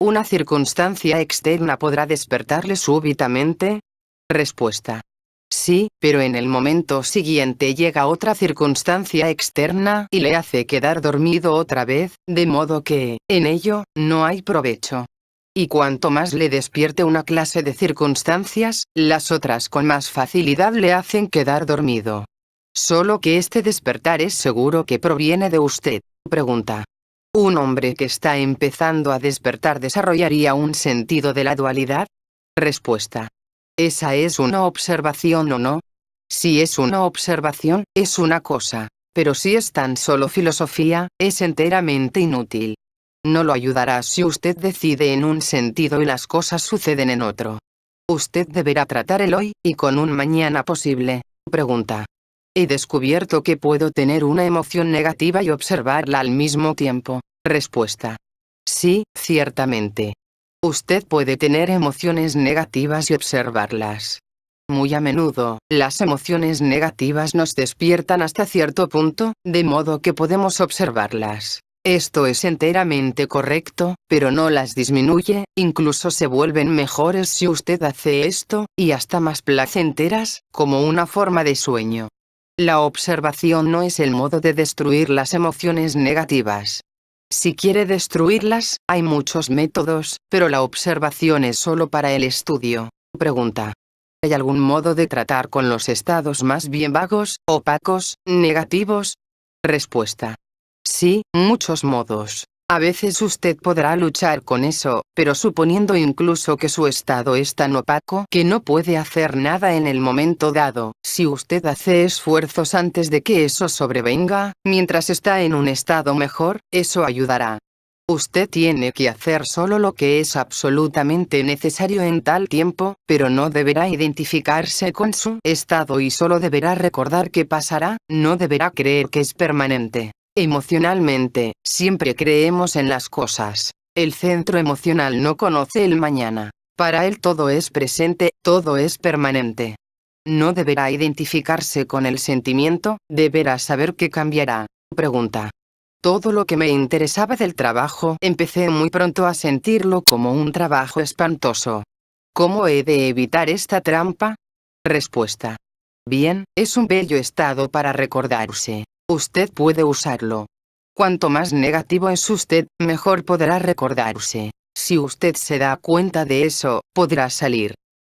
¿Una circunstancia externa podrá despertarle súbitamente? Respuesta. Sí, pero en el momento siguiente llega otra circunstancia externa y le hace quedar dormido otra vez, de modo que, en ello, no hay provecho. Y cuanto más le despierte una clase de circunstancias, las otras con más facilidad le hacen quedar dormido. Solo que este despertar es seguro que proviene de usted. Pregunta. ¿Un hombre que está empezando a despertar desarrollaría un sentido de la dualidad? Respuesta. ¿Esa es una observación o no? Si es una observación, es una cosa, pero si es tan solo filosofía, es enteramente inútil. No lo ayudará si usted decide en un sentido y las cosas suceden en otro. Usted deberá tratar el hoy, y con un mañana posible. Pregunta. He descubierto que puedo tener una emoción negativa y observarla al mismo tiempo. Respuesta. Sí, ciertamente. Usted puede tener emociones negativas y observarlas. Muy a menudo, las emociones negativas nos despiertan hasta cierto punto, de modo que podemos observarlas. Esto es enteramente correcto, pero no las disminuye, incluso se vuelven mejores si usted hace esto, y hasta más placenteras, como una forma de sueño. La observación no es el modo de destruir las emociones negativas. Si quiere destruirlas, hay muchos métodos, pero la observación es solo para el estudio. Pregunta. ¿Hay algún modo de tratar con los estados más bien vagos, opacos, negativos? Respuesta. Sí, muchos modos. A veces usted podrá luchar con eso, pero suponiendo incluso que su estado es tan opaco que no puede hacer nada en el momento dado, si usted hace esfuerzos antes de que eso sobrevenga, mientras está en un estado mejor, eso ayudará. Usted tiene que hacer solo lo que es absolutamente necesario en tal tiempo, pero no deberá identificarse con su estado y solo deberá recordar que pasará, no deberá creer que es permanente. Emocionalmente, siempre creemos en las cosas. El centro emocional no conoce el mañana. Para él todo es presente, todo es permanente. No deberá identificarse con el sentimiento, deberá saber que cambiará. Pregunta. Todo lo que me interesaba del trabajo, empecé muy pronto a sentirlo como un trabajo espantoso. ¿Cómo he de evitar esta trampa? Respuesta. Bien, es un bello estado para recordarse. Usted puede usarlo. Cuanto más negativo es usted, mejor podrá recordarse. Si usted se da cuenta de eso, podrá salir.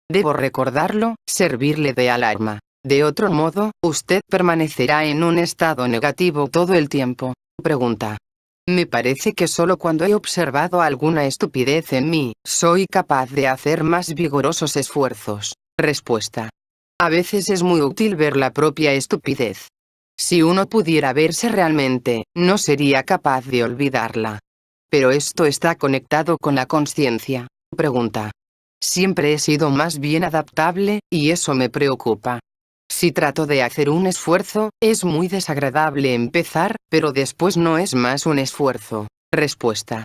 Debo recordarlo, servirle de alarma. De otro modo, usted permanecerá en un estado negativo todo el tiempo. Pregunta. Me parece que solo cuando he observado alguna estupidez en mí, soy capaz de hacer más vigorosos esfuerzos. Respuesta. A veces es muy útil ver la propia estupidez. Si uno pudiera verse realmente, no sería capaz de olvidarla. Pero esto está conectado con la conciencia. Pregunta. Siempre he sido más bien adaptable, y eso me preocupa. Si trato de hacer un esfuerzo, es muy desagradable empezar, pero después no es más un esfuerzo. Respuesta.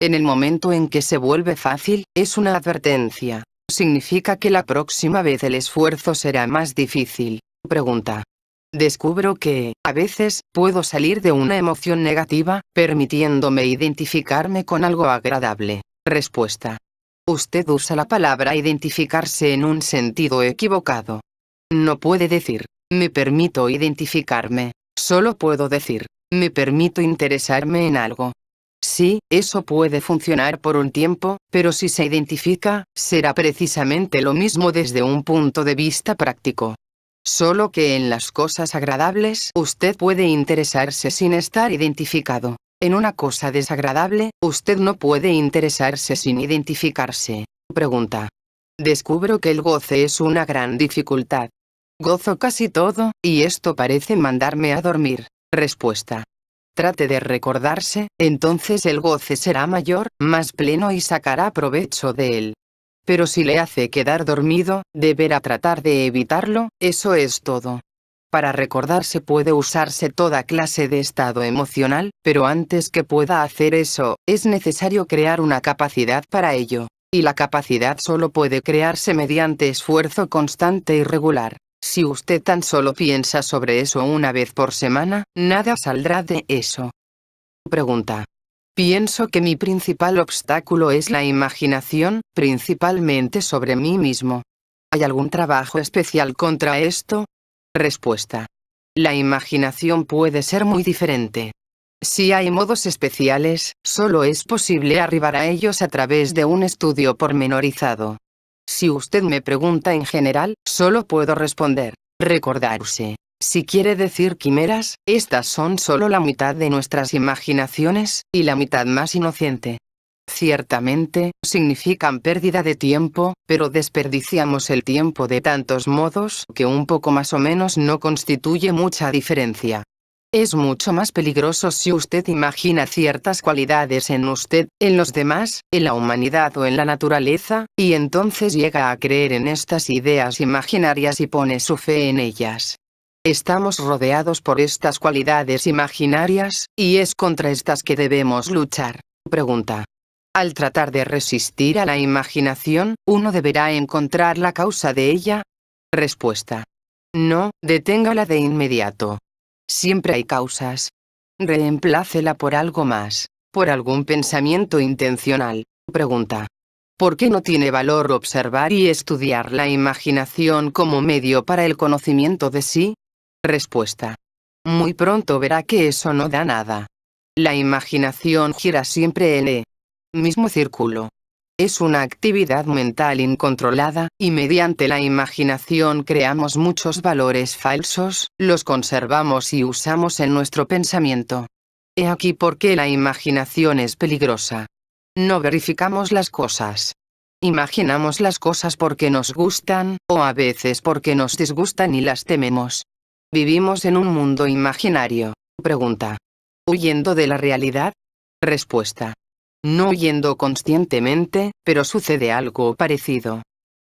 En el momento en que se vuelve fácil, es una advertencia. Significa que la próxima vez el esfuerzo será más difícil. Pregunta. Descubro que, a veces, puedo salir de una emoción negativa, permitiéndome identificarme con algo agradable. Respuesta. Usted usa la palabra identificarse en un sentido equivocado. No puede decir, me permito identificarme. Solo puedo decir, Me permito interesarme en algo. Sí, eso puede funcionar por un tiempo, pero si se identifica, será precisamente lo mismo desde un punto de vista práctico. Solo que en las cosas agradables usted puede interesarse sin estar identificado. En una cosa desagradable, usted no puede interesarse sin identificarse. Pregunta. Descubro que el goce es una gran dificultad. Gozo casi todo, y esto parece mandarme a dormir. Respuesta. Trate de recordarse, entonces el goce será mayor, más pleno y sacará provecho de él. Pero si le hace quedar dormido, deberá tratar de evitarlo, eso es todo. Para recordarse puede usarse toda clase de estado emocional, pero antes que pueda hacer eso, es necesario crear una capacidad para ello. Y la capacidad solo puede crearse mediante esfuerzo constante y regular. Si usted tan solo piensa sobre eso una vez por semana, nada saldrá de eso. Pregunta. Pienso que mi principal obstáculo es la imaginación, principalmente sobre mí mismo. ¿Hay algún trabajo especial contra esto? Respuesta. La imaginación puede ser muy diferente. Si hay modos especiales, solo es posible arribar a ellos a través de un estudio pormenorizado. Si usted me pregunta en general, solo puedo responder, recordarse. Si quiere decir quimeras, estas son solo la mitad de nuestras imaginaciones, y la mitad más inocente. Ciertamente, significan pérdida de tiempo, pero desperdiciamos el tiempo de tantos modos que un poco más o menos no constituye mucha diferencia. Es mucho más peligroso si usted imagina ciertas cualidades en usted, en los demás, en la humanidad o en la naturaleza, y entonces llega a creer en estas ideas imaginarias y pone su fe en ellas. Estamos rodeados por estas cualidades imaginarias, y es contra estas que debemos luchar. Pregunta. Al tratar de resistir a la imaginación, ¿uno deberá encontrar la causa de ella? Respuesta. No, deténgala de inmediato. Siempre hay causas. Reemplácela por algo más, por algún pensamiento intencional. Pregunta. ¿Por qué no tiene valor observar y estudiar la imaginación como medio para el conocimiento de sí? Respuesta. Muy pronto verá que eso no da nada. La imaginación gira siempre en el mismo círculo. Es una actividad mental incontrolada, y mediante la imaginación creamos muchos valores falsos, los conservamos y usamos en nuestro pensamiento. He aquí por qué la imaginación es peligrosa. No verificamos las cosas. Imaginamos las cosas porque nos gustan, o a veces porque nos disgustan y las tememos. Vivimos en un mundo imaginario. Pregunta. ¿Huyendo de la realidad? Respuesta. No huyendo conscientemente, pero sucede algo parecido.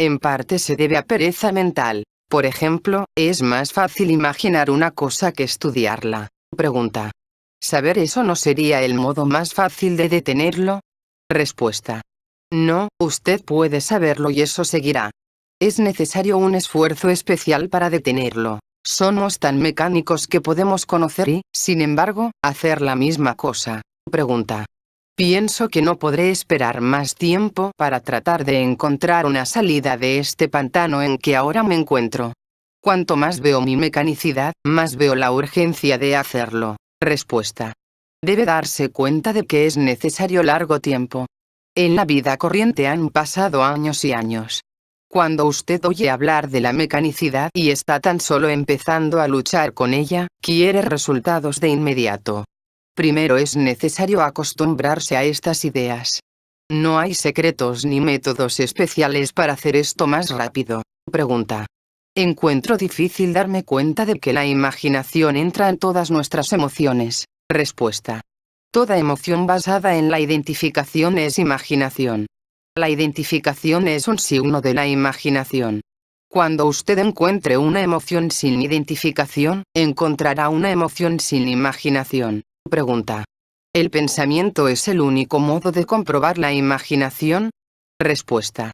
En parte se debe a pereza mental. Por ejemplo, es más fácil imaginar una cosa que estudiarla. Pregunta. ¿Saber eso no sería el modo más fácil de detenerlo? Respuesta. No, usted puede saberlo y eso seguirá. Es necesario un esfuerzo especial para detenerlo. Somos tan mecánicos que podemos conocer y, sin embargo, hacer la misma cosa. Pregunta. Pienso que no podré esperar más tiempo para tratar de encontrar una salida de este pantano en que ahora me encuentro. Cuanto más veo mi mecanicidad, más veo la urgencia de hacerlo. Respuesta. Debe darse cuenta de que es necesario largo tiempo. En la vida corriente han pasado años y años. Cuando usted oye hablar de la mecanicidad y está tan solo empezando a luchar con ella, quiere resultados de inmediato. Primero es necesario acostumbrarse a estas ideas. No hay secretos ni métodos especiales para hacer esto más rápido. Pregunta. Encuentro difícil darme cuenta de que la imaginación entra en todas nuestras emociones. Respuesta. Toda emoción basada en la identificación es imaginación. La identificación es un signo de la imaginación. Cuando usted encuentre una emoción sin identificación, encontrará una emoción sin imaginación. Pregunta. ¿El pensamiento es el único modo de comprobar la imaginación? Respuesta.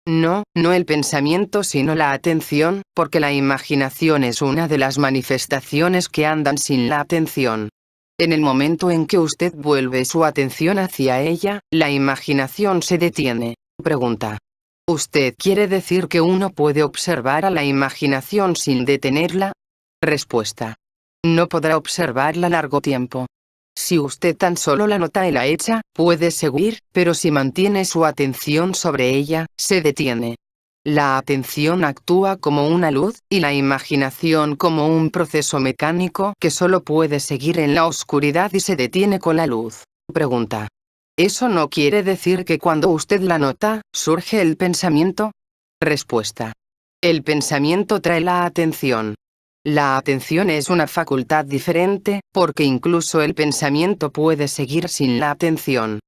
No, no el pensamiento sino la atención, porque la imaginación es una de las manifestaciones que andan sin la atención. En el momento en que usted vuelve su atención hacia ella, la imaginación se detiene. Pregunta. ¿Usted quiere decir que uno puede observar a la imaginación sin detenerla? Respuesta. No podrá observarla largo tiempo. Si usted tan solo la nota y la echa, puede seguir, pero si mantiene su atención sobre ella, se detiene. La atención actúa como una luz, y la imaginación como un proceso mecánico que solo puede seguir en la oscuridad y se detiene con la luz. Pregunta. ¿Eso no quiere decir que cuando usted la nota, surge el pensamiento? Respuesta. El pensamiento trae la atención. La atención es una facultad diferente, porque incluso el pensamiento puede seguir sin la atención.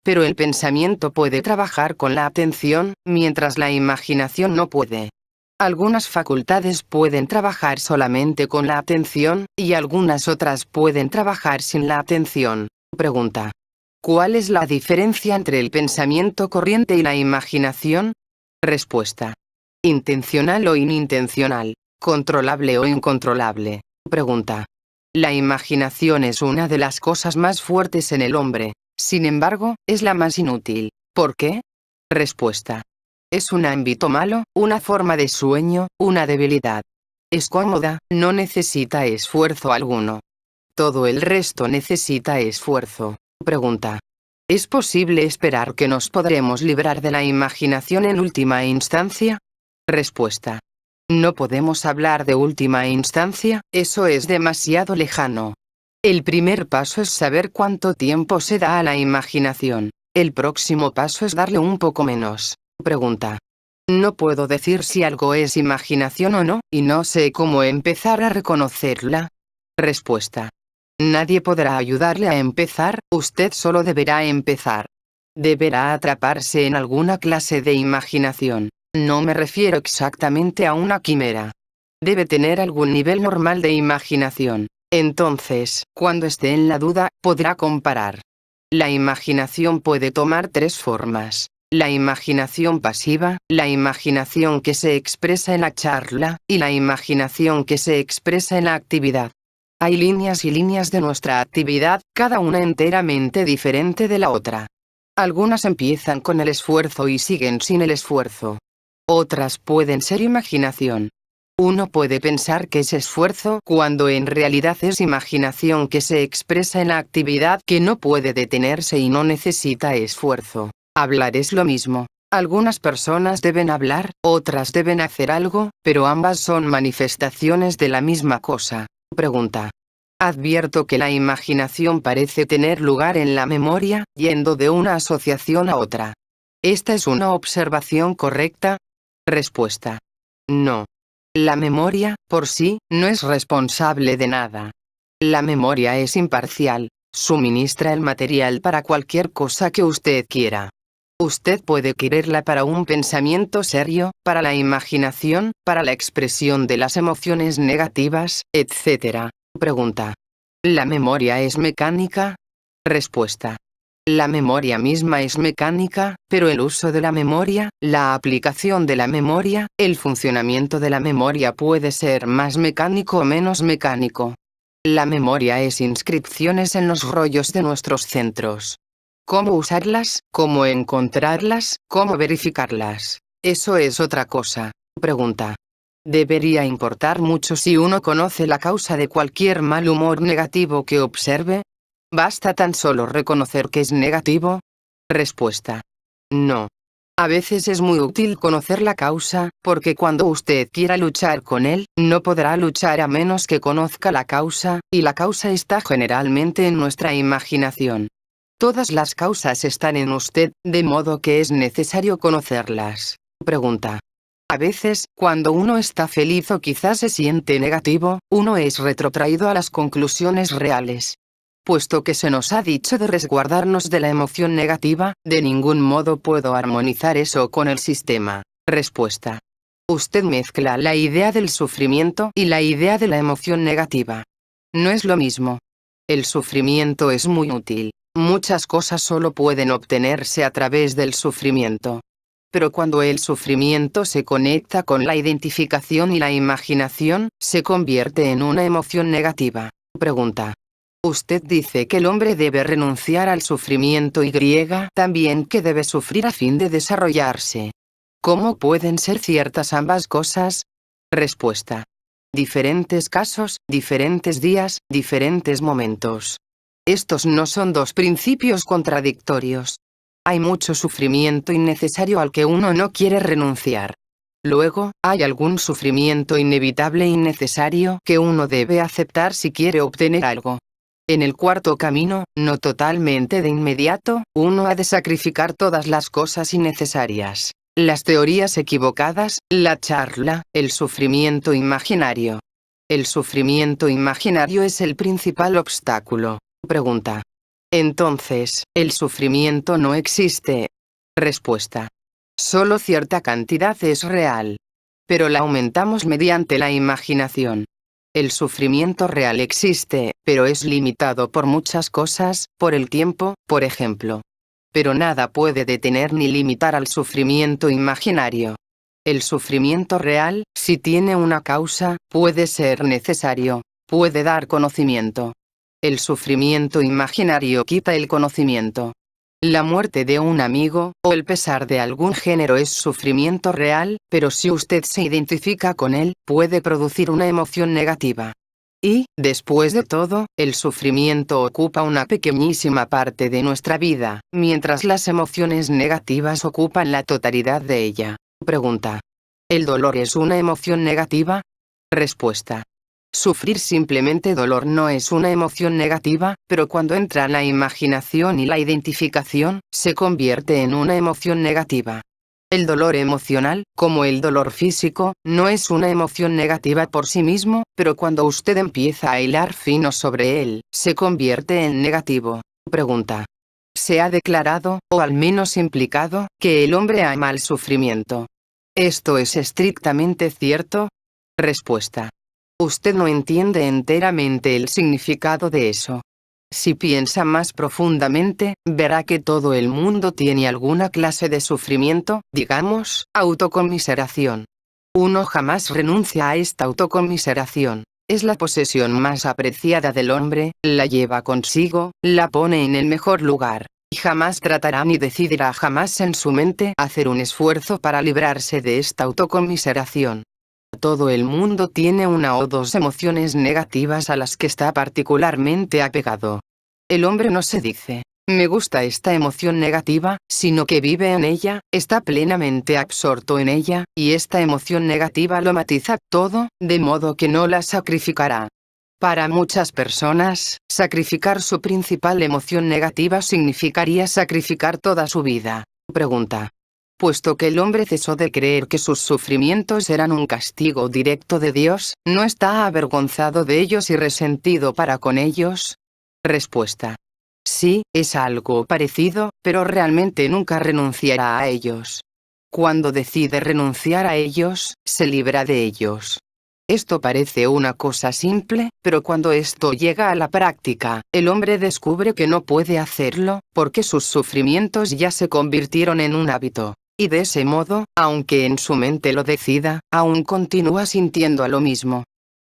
Pero el pensamiento puede trabajar con la atención, mientras la imaginación no puede. Algunas facultades pueden trabajar solamente con la atención, y algunas otras pueden trabajar sin la atención. Pregunta. ¿Cuál es la diferencia entre el pensamiento corriente y la imaginación? Respuesta. Intencional o inintencional. Controlable o incontrolable. Pregunta. La imaginación es una de las cosas más fuertes en el hombre. Sin embargo, es la más inútil. ¿Por qué? Respuesta. Es un ámbito malo, una forma de sueño, una debilidad. Es cómoda, no necesita esfuerzo alguno. Todo el resto necesita esfuerzo. Pregunta. ¿Es posible esperar que nos podremos librar de la imaginación en última instancia? Respuesta. No podemos hablar de última instancia, eso es demasiado lejano. El primer paso es saber cuánto tiempo se da a la imaginación. El próximo paso es darle un poco menos. Pregunta. No puedo decir si algo es imaginación o no, y no sé cómo empezar a reconocerla. Respuesta. Nadie podrá ayudarle a empezar, usted solo deberá empezar. Deberá atraparse en alguna clase de imaginación. No me refiero exactamente a una quimera. Debe tener algún nivel normal de imaginación. Entonces, cuando esté en la duda, podrá comparar. La imaginación puede tomar tres formas. La imaginación pasiva, la imaginación que se expresa en la charla, y la imaginación que se expresa en la actividad. Hay líneas y líneas de nuestra actividad, cada una enteramente diferente de la otra. Algunas empiezan con el esfuerzo y siguen sin el esfuerzo. Otras pueden ser imaginación. Uno puede pensar que es esfuerzo cuando en realidad es imaginación que se expresa en la actividad que no puede detenerse y no necesita esfuerzo. Hablar es lo mismo. Algunas personas deben hablar, otras deben hacer algo, pero ambas son manifestaciones de la misma cosa. Pregunta. Advierto que la imaginación parece tener lugar en la memoria, yendo de una asociación a otra. ¿Esta es una observación correcta? Respuesta. No. La memoria, por sí, no es responsable de nada. La memoria es imparcial, suministra el material para cualquier cosa que usted quiera. Usted puede quererla para un pensamiento serio, para la imaginación, para la expresión de las emociones negativas, etc. Pregunta. ¿La memoria es mecánica? Respuesta. La memoria misma es mecánica, pero el uso de la memoria, la aplicación de la memoria, el funcionamiento de la memoria puede ser más mecánico o menos mecánico. La memoria es inscripciones en los rollos de nuestros centros. ¿Cómo usarlas? ¿Cómo encontrarlas? ¿Cómo verificarlas? Eso es otra cosa. Pregunta. ¿Debería importar mucho si uno conoce la causa de cualquier mal humor negativo que observe? ¿Basta tan solo reconocer que es negativo? Respuesta. No. A veces es muy útil conocer la causa, porque cuando usted quiera luchar con él, no podrá luchar a menos que conozca la causa, y la causa está generalmente en nuestra imaginación. Todas las causas están en usted, de modo que es necesario conocerlas. Pregunta. A veces, cuando uno está feliz o quizás se siente negativo, uno es retrotraído a las conclusiones reales. Puesto que se nos ha dicho de resguardarnos de la emoción negativa, de ningún modo puedo armonizar eso con el sistema. Respuesta. Usted mezcla la idea del sufrimiento y la idea de la emoción negativa. No es lo mismo. El sufrimiento es muy útil. Muchas cosas solo pueden obtenerse a través del sufrimiento. Pero cuando el sufrimiento se conecta con la identificación y la imaginación, se convierte en una emoción negativa. Pregunta. Usted dice que el hombre debe renunciar al sufrimiento y también que debe sufrir a fin de desarrollarse. ¿Cómo pueden ser ciertas ambas cosas? Respuesta. Diferentes casos, diferentes días, diferentes momentos. Estos no son dos principios contradictorios. Hay mucho sufrimiento innecesario al que uno no quiere renunciar. Luego, hay algún sufrimiento inevitable e innecesario que uno debe aceptar si quiere obtener algo. En el cuarto camino, no totalmente de inmediato, uno ha de sacrificar todas las cosas innecesarias, las teorías equivocadas, la charla, el sufrimiento imaginario. El sufrimiento imaginario es el principal obstáculo. Pregunta. Entonces, ¿el sufrimiento no existe? Respuesta. Solo cierta cantidad es real. Pero la aumentamos mediante la imaginación. El sufrimiento real existe, pero es limitado por muchas cosas, por el tiempo, por ejemplo. Pero nada puede detener ni limitar al sufrimiento imaginario. El sufrimiento real, si tiene una causa, puede ser necesario, puede dar conocimiento. El sufrimiento imaginario quita el conocimiento. La muerte de un amigo, o el pesar de algún género es sufrimiento real, pero si usted se identifica con él, puede producir una emoción negativa. Y, después de todo, el sufrimiento ocupa una pequeñísima parte de nuestra vida, mientras las emociones negativas ocupan la totalidad de ella. Pregunta. ¿El dolor es una emoción negativa? Respuesta. Sufrir simplemente dolor no es una emoción negativa, pero cuando entra la imaginación y la identificación, se convierte en una emoción negativa. El dolor emocional, como el dolor físico, no es una emoción negativa por sí mismo, pero cuando usted empieza a hilar fino sobre él, se convierte en negativo. Pregunta. Se ha declarado, o al menos implicado, que el hombre ama el sufrimiento. ¿Esto es estrictamente cierto? Respuesta. Usted no entiende enteramente el significado de eso. Si piensa más profundamente, verá que todo el mundo tiene alguna clase de sufrimiento, digamos, autoconmiseración. Uno jamás renuncia a esta autoconmiseración. Es la posesión más apreciada del hombre, la lleva consigo, la pone en el mejor lugar. Y jamás tratará ni decidirá jamás en su mente hacer un esfuerzo para librarse de esta autoconmiseración. Todo el mundo tiene una o dos emociones negativas a las que está particularmente apegado. El hombre no se dice, me gusta esta emoción negativa, sino que vive en ella, está plenamente absorto en ella, y esta emoción negativa lo matiza todo, de modo que no la sacrificará. Para muchas personas, sacrificar su principal emoción negativa significaría sacrificar toda su vida. Pregunta. Puesto que el hombre cesó de creer que sus sufrimientos eran un castigo directo de Dios, ¿no está avergonzado de ellos y resentido para con ellos? Respuesta. Sí, es algo parecido, pero realmente nunca renunciará a ellos. Cuando decide renunciar a ellos, se libra de ellos. Esto parece una cosa simple, pero cuando esto llega a la práctica, el hombre descubre que no puede hacerlo, porque sus sufrimientos ya se convirtieron en un hábito. Y de ese modo, aunque en su mente lo decida, aún continúa sintiendo a lo mismo.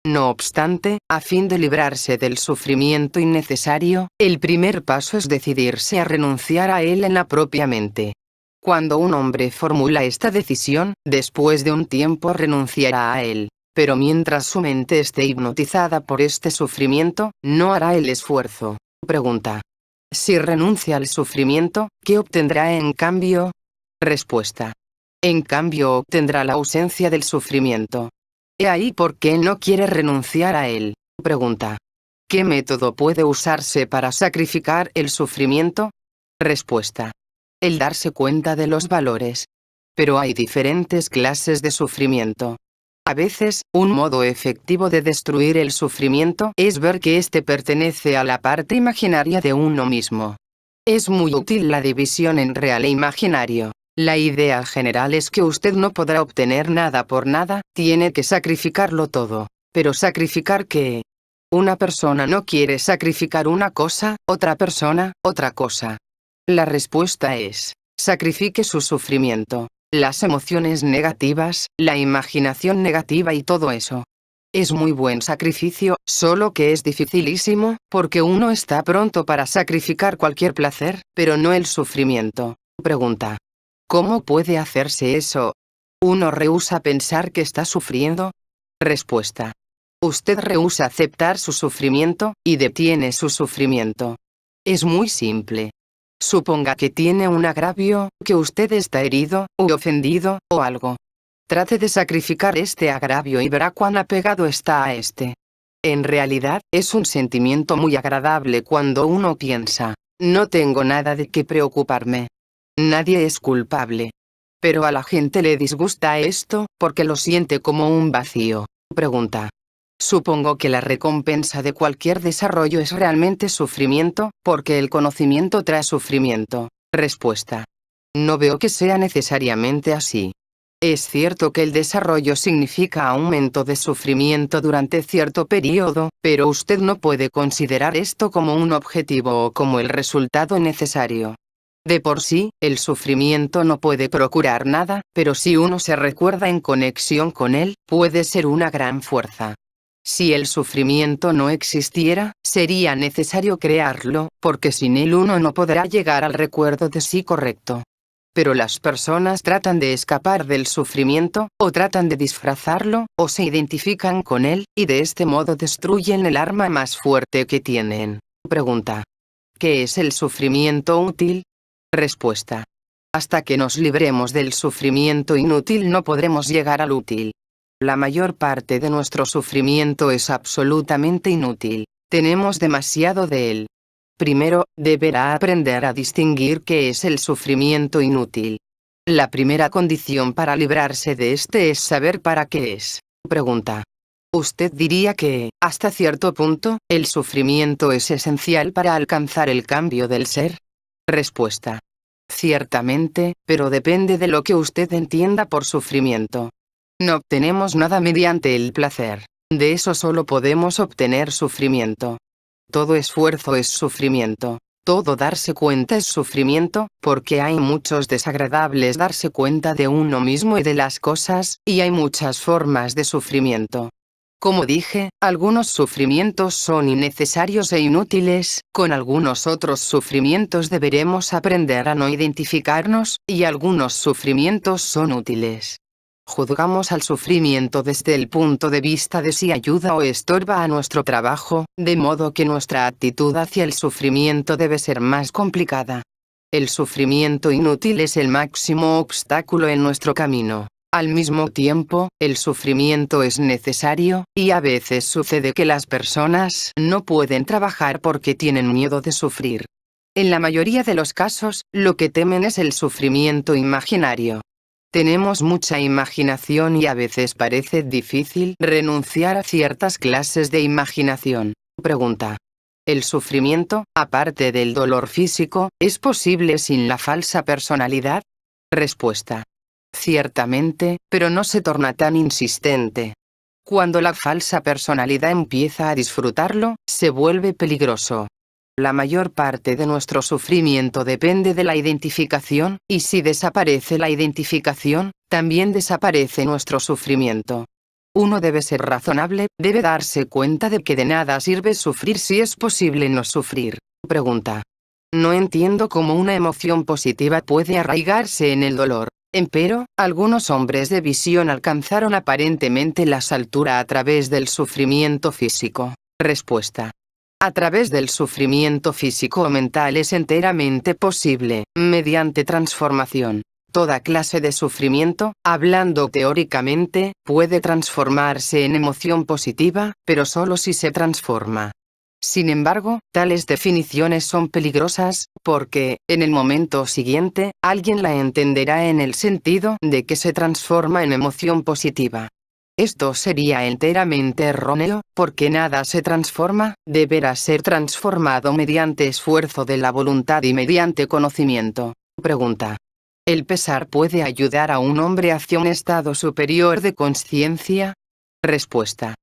No obstante, a fin de librarse del sufrimiento innecesario, el primer paso es decidirse a renunciar a él en la propia mente. Cuando un hombre formula esta decisión, después de un tiempo renunciará a él. Pero mientras su mente esté hipnotizada por este sufrimiento, no hará el esfuerzo. Pregunta. Si renuncia al sufrimiento, ¿qué obtendrá en cambio? Respuesta. En cambio obtendrá la ausencia del sufrimiento. He ahí por qué no quiere renunciar a él. Pregunta. ¿Qué método puede usarse para sacrificar el sufrimiento? Respuesta. El darse cuenta de los valores. Pero hay diferentes clases de sufrimiento. A veces, un modo efectivo de destruir el sufrimiento es ver que éste pertenece a la parte imaginaria de uno mismo. Es muy útil la división en real e imaginario. La idea general es que usted no podrá obtener nada por nada, tiene que sacrificarlo todo. ¿Pero sacrificar qué? Una persona no quiere sacrificar una cosa, otra persona, otra cosa. La respuesta es, sacrifique su sufrimiento, las emociones negativas, la imaginación negativa y todo eso. Es muy buen sacrificio, solo que es dificilísimo, porque uno está pronto para sacrificar cualquier placer, pero no el sufrimiento. Pregunta. ¿Cómo puede hacerse eso? ¿Uno rehúsa pensar que está sufriendo? Respuesta. Usted rehúsa aceptar su sufrimiento, y detiene su sufrimiento. Es muy simple. Suponga que tiene un agravio, que usted está herido, o ofendido, o algo. Trate de sacrificar este agravio y verá cuán apegado está a este. En realidad, es un sentimiento muy agradable cuando uno piensa, no tengo nada de qué preocuparme. Nadie es culpable. Pero a la gente le disgusta esto, porque lo siente como un vacío. Pregunta. Supongo que la recompensa de cualquier desarrollo es realmente sufrimiento, porque el conocimiento trae sufrimiento. Respuesta. No veo que sea necesariamente así. Es cierto que el desarrollo significa aumento de sufrimiento durante cierto periodo, pero usted no puede considerar esto como un objetivo o como el resultado necesario. De por sí, el sufrimiento no puede procurar nada, pero si uno se recuerda en conexión con él, puede ser una gran fuerza. Si el sufrimiento no existiera, sería necesario crearlo, porque sin él uno no podrá llegar al recuerdo de sí correcto. Pero las personas tratan de escapar del sufrimiento, o tratan de disfrazarlo, o se identifican con él, y de este modo destruyen el arma más fuerte que tienen. Pregunta. ¿Qué es el sufrimiento útil? Respuesta. Hasta que nos libremos del sufrimiento inútil no podremos llegar al útil. La mayor parte de nuestro sufrimiento es absolutamente inútil. Tenemos demasiado de él. Primero, deberá aprender a distinguir qué es el sufrimiento inútil. La primera condición para librarse de este es saber para qué es. Pregunta. ¿Usted diría que, hasta cierto punto, el sufrimiento es esencial para alcanzar el cambio del ser? Respuesta. Ciertamente, pero depende de lo que usted entienda por sufrimiento. No obtenemos nada mediante el placer. De eso solo podemos obtener sufrimiento. Todo esfuerzo es sufrimiento. Todo darse cuenta es sufrimiento, porque hay muchos desagradables darse cuenta de uno mismo y de las cosas, y hay muchas formas de sufrimiento. Como dije, algunos sufrimientos son innecesarios e inútiles, con algunos otros sufrimientos deberemos aprender a no identificarnos, y algunos sufrimientos son útiles. Juzgamos al sufrimiento desde el punto de vista de si ayuda o estorba a nuestro trabajo, de modo que nuestra actitud hacia el sufrimiento debe ser más complicada. El sufrimiento inútil es el máximo obstáculo en nuestro camino. Al mismo tiempo, el sufrimiento es necesario, y a veces sucede que las personas no pueden trabajar porque tienen miedo de sufrir. En la mayoría de los casos, lo que temen es el sufrimiento imaginario. Tenemos mucha imaginación y a veces parece difícil renunciar a ciertas clases de imaginación. Pregunta. ¿El sufrimiento, aparte del dolor físico, es posible sin la falsa personalidad? Respuesta. Ciertamente, pero no se torna tan insistente. Cuando la falsa personalidad empieza a disfrutarlo, se vuelve peligroso. La mayor parte de nuestro sufrimiento depende de la identificación, y si desaparece la identificación, también desaparece nuestro sufrimiento. Uno debe ser razonable, debe darse cuenta de que de nada sirve sufrir si es posible no sufrir. Pregunta. No entiendo cómo una emoción positiva puede arraigarse en el dolor. Empero, algunos hombres de visión alcanzaron aparentemente la altura a través del sufrimiento físico. Respuesta. A través del sufrimiento físico o mental es enteramente posible, mediante transformación. Toda clase de sufrimiento, hablando teóricamente, puede transformarse en emoción positiva, pero solo si se transforma. Sin embargo, tales definiciones son peligrosas, porque, en el momento siguiente, alguien la entenderá en el sentido de que se transforma en emoción positiva. Esto sería enteramente erróneo, porque nada se transforma, deberá ser transformado mediante esfuerzo de la voluntad y mediante conocimiento. Pregunta. ¿El pesar puede ayudar a un hombre hacia un estado superior de conciencia? Respuesta.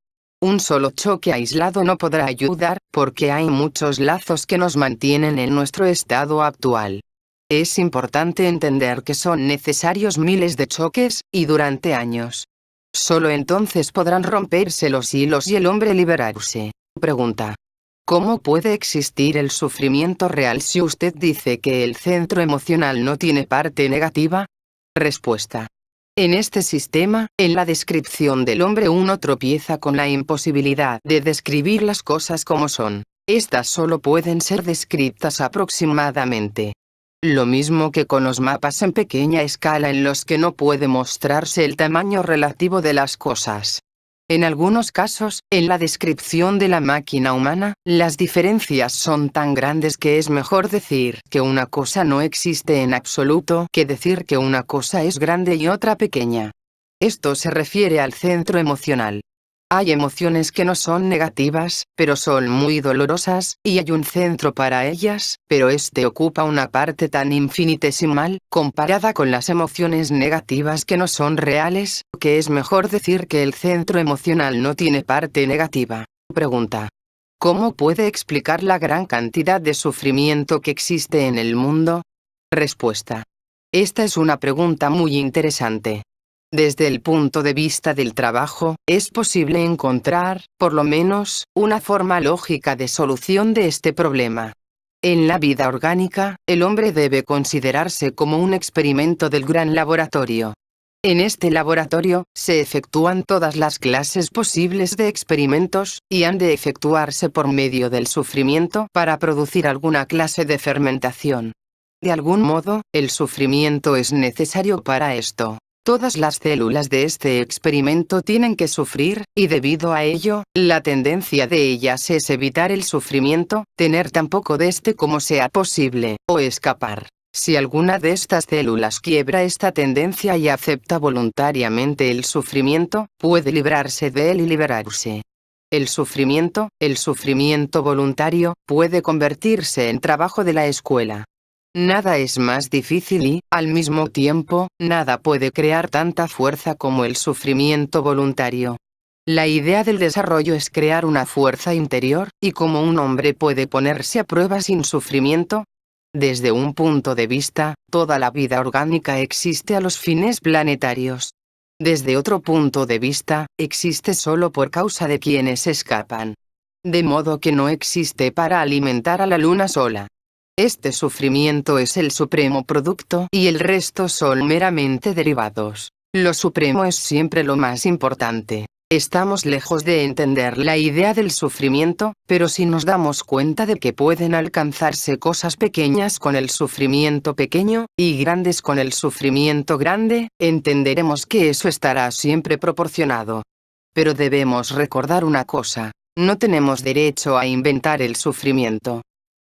Un solo choque aislado no podrá ayudar, porque hay muchos lazos que nos mantienen en nuestro estado actual. Es importante entender que son necesarios miles de choques, y durante años. Solo entonces podrán romperse los hilos y el hombre liberarse. Pregunta. ¿Cómo puede existir el sufrimiento real si usted dice que el centro emocional no tiene parte negativa? Respuesta. En este sistema, en la descripción del hombre uno tropieza con la imposibilidad de describir las cosas como son. Estas solo pueden ser descritas aproximadamente. Lo mismo que con los mapas en pequeña escala en los que no puede mostrarse el tamaño relativo de las cosas. En algunos casos, en la descripción de la máquina humana, las diferencias son tan grandes que es mejor decir que una cosa no existe en absoluto que decir que una cosa es grande y otra pequeña. Esto se refiere al centro emocional. Hay emociones que no son negativas, pero son muy dolorosas, y hay un centro para ellas, pero este ocupa una parte tan infinitesimal, comparada con las emociones negativas que no son reales, que es mejor decir que el centro emocional no tiene parte negativa. Pregunta. ¿Cómo puede explicar la gran cantidad de sufrimiento que existe en el mundo? Respuesta. Esta es una pregunta muy interesante. Desde el punto de vista del trabajo, es posible encontrar, por lo menos, una forma lógica de solución de este problema. En la vida orgánica, el hombre debe considerarse como un experimento del gran laboratorio. En este laboratorio, se efectúan todas las clases posibles de experimentos, y han de efectuarse por medio del sufrimiento para producir alguna clase de fermentación. De algún modo, el sufrimiento es necesario para esto. Todas las células de este experimento tienen que sufrir, y debido a ello, la tendencia de ellas es evitar el sufrimiento, tener tan poco de este como sea posible, o escapar. Si alguna de estas células quiebra esta tendencia y acepta voluntariamente el sufrimiento, puede librarse de él y liberarse. El sufrimiento voluntario, puede convertirse en trabajo de la escuela. Nada es más difícil y, al mismo tiempo, nada puede crear tanta fuerza como el sufrimiento voluntario. La idea del desarrollo es crear una fuerza interior, y cómo un hombre puede ponerse a prueba sin sufrimiento. Desde un punto de vista, toda la vida orgánica existe a los fines planetarios. Desde otro punto de vista, existe solo por causa de quienes escapan. De modo que no existe para alimentar a la luna sola. Este sufrimiento es el supremo producto y el resto son meramente derivados. Lo supremo es siempre lo más importante. Estamos lejos de entender la idea del sufrimiento, pero si nos damos cuenta de que pueden alcanzarse cosas pequeñas con el sufrimiento pequeño, y grandes con el sufrimiento grande, entenderemos que eso estará siempre proporcionado. Pero debemos recordar una cosa: no tenemos derecho a inventar el sufrimiento.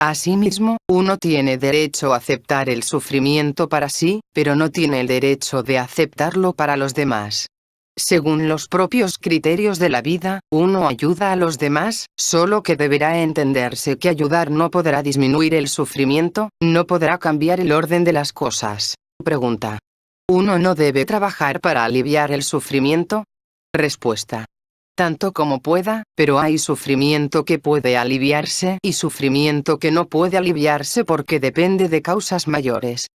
Asimismo, uno tiene derecho a aceptar el sufrimiento para sí, pero no tiene el derecho de aceptarlo para los demás. Según los propios criterios de la vida, uno ayuda a los demás, solo que deberá entenderse que ayudar no podrá disminuir el sufrimiento, no podrá cambiar el orden de las cosas. Pregunta. ¿Uno no debe trabajar para aliviar el sufrimiento? Respuesta. Tanto como pueda, pero hay sufrimiento que puede aliviarse y sufrimiento que no puede aliviarse porque depende de causas mayores.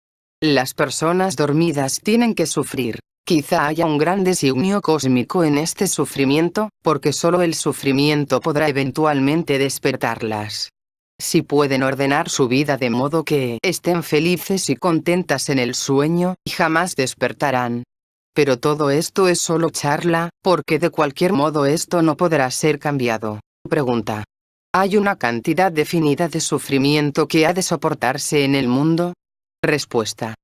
Las personas dormidas tienen que sufrir. Quizá haya un gran designio cósmico en este sufrimiento, porque solo el sufrimiento podrá eventualmente despertarlas. Si pueden ordenar su vida de modo que estén felices y contentas en el sueño, jamás despertarán. Pero todo esto es solo charla, porque de cualquier modo esto no podrá ser cambiado. Pregunta. ¿Hay una cantidad definida de sufrimiento que ha de soportarse en el mundo? Respuesta.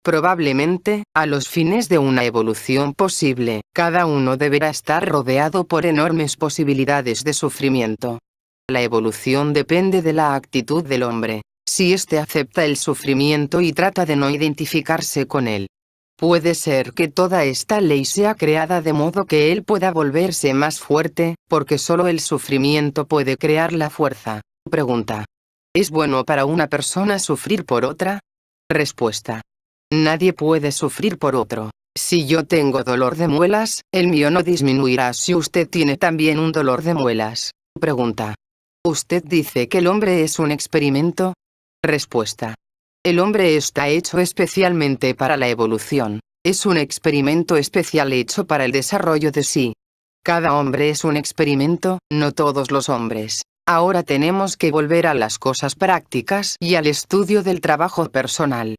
Probablemente, a los fines de una evolución posible, cada uno deberá estar rodeado por enormes posibilidades de sufrimiento. La evolución depende de la actitud del hombre. Si éste acepta el sufrimiento y trata de no identificarse con él, puede ser que toda esta ley sea creada de modo que él pueda volverse más fuerte, porque solo el sufrimiento puede crear la fuerza. Pregunta. ¿Es bueno para una persona sufrir por otra? Respuesta. Nadie puede sufrir por otro. Si yo tengo dolor de muelas, el mío no disminuirá si usted tiene también un dolor de muelas. Pregunta. ¿Usted dice que el hombre es un experimento? Respuesta. El hombre está hecho especialmente para la evolución. Es un experimento especial hecho para el desarrollo de sí. Cada hombre es un experimento, no todos los hombres. Ahora tenemos que volver a las cosas prácticas y al estudio del trabajo personal.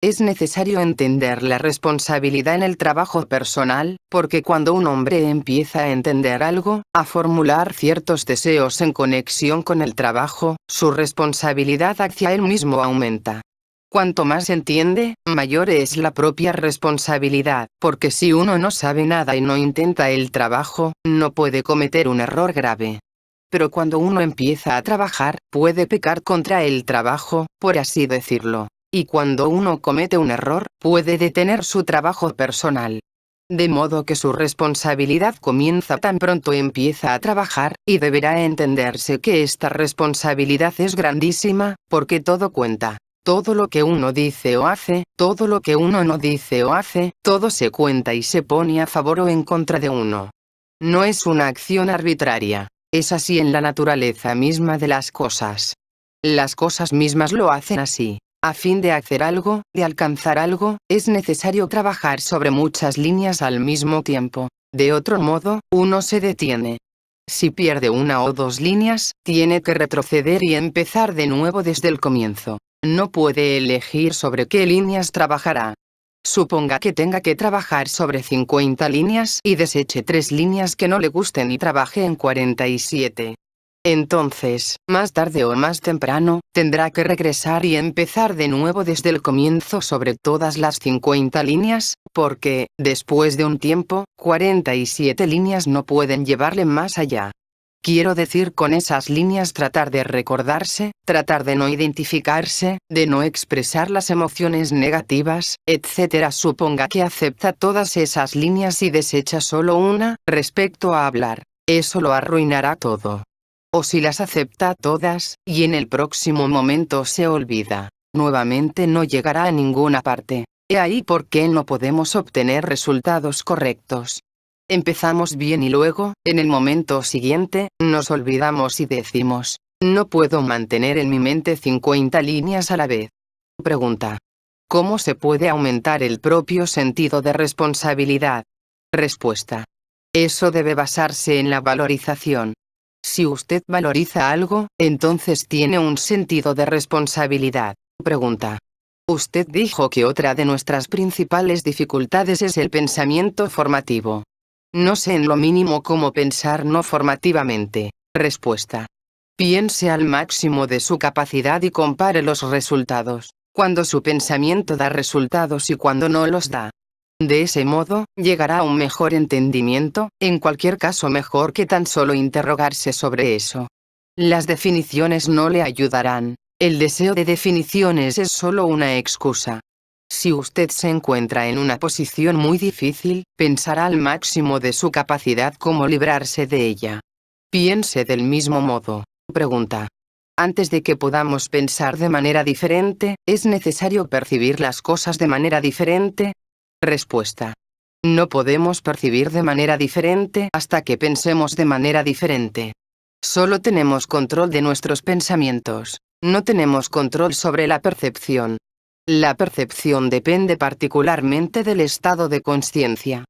Es necesario entender la responsabilidad en el trabajo personal, porque cuando un hombre empieza a entender algo, a formular ciertos deseos en conexión con el trabajo, su responsabilidad hacia él mismo aumenta. Cuanto más entiende, mayor es la propia responsabilidad, porque si uno no sabe nada y no intenta el trabajo, no puede cometer un error grave. Pero cuando uno empieza a trabajar, puede pecar contra el trabajo, por así decirlo. Y cuando uno comete un error, puede detener su trabajo personal. De modo que su responsabilidad comienza tan pronto empieza a trabajar, y deberá entenderse que esta responsabilidad es grandísima, porque todo cuenta. Todo lo que uno dice o hace, todo lo que uno no dice o hace, todo se cuenta y se pone a favor o en contra de uno. No es una acción arbitraria. Es así en la naturaleza misma de las cosas. Las cosas mismas lo hacen así. A fin de hacer algo, de alcanzar algo, es necesario trabajar sobre muchas líneas al mismo tiempo. De otro modo, uno se detiene. Si pierde una o dos líneas, tiene que retroceder y empezar de nuevo desde el comienzo. No puede elegir sobre qué líneas trabajará. Suponga que tenga que trabajar sobre 50 líneas y deseche 3 líneas que no le gusten y trabaje en 47. Entonces, más tarde o más temprano, tendrá que regresar y empezar de nuevo desde el comienzo sobre todas las 50 líneas, porque, después de un tiempo, 47 líneas no pueden llevarle más allá. Quiero decir con esas líneas tratar de recordarse, tratar de no identificarse, de no expresar las emociones negativas, etc. Suponga que acepta todas esas líneas y desecha solo una, respecto a hablar. Eso lo arruinará todo. O si las acepta todas, y en el próximo momento se olvida, nuevamente no llegará a ninguna parte. He ahí por qué no podemos obtener resultados correctos. Empezamos bien y luego, en el momento siguiente, nos olvidamos y decimos, no puedo mantener en mi mente 50 líneas a la vez. Pregunta. ¿Cómo se puede aumentar el propio sentido de responsabilidad? Respuesta. Eso debe basarse en la valorización. Si usted valoriza algo, entonces tiene un sentido de responsabilidad. Pregunta. Usted dijo que otra de nuestras principales dificultades es el pensamiento formativo. No sé en lo mínimo cómo pensar no formativamente. Respuesta. Piense al máximo de su capacidad y compare los resultados, cuando su pensamiento da resultados y cuando no los da. De ese modo, llegará a un mejor entendimiento, en cualquier caso mejor que tan solo interrogarse sobre eso. Las definiciones no le ayudarán. El deseo de definiciones es solo una excusa. Si usted se encuentra en una posición muy difícil, pensará al máximo de su capacidad cómo librarse de ella. Piense del mismo modo. Pregunta. Antes de que podamos pensar de manera diferente, ¿es necesario percibir las cosas de manera diferente? Respuesta. No podemos percibir de manera diferente hasta que pensemos de manera diferente. Solo tenemos control de nuestros pensamientos. No tenemos control sobre la percepción. La percepción depende particularmente del estado de conciencia.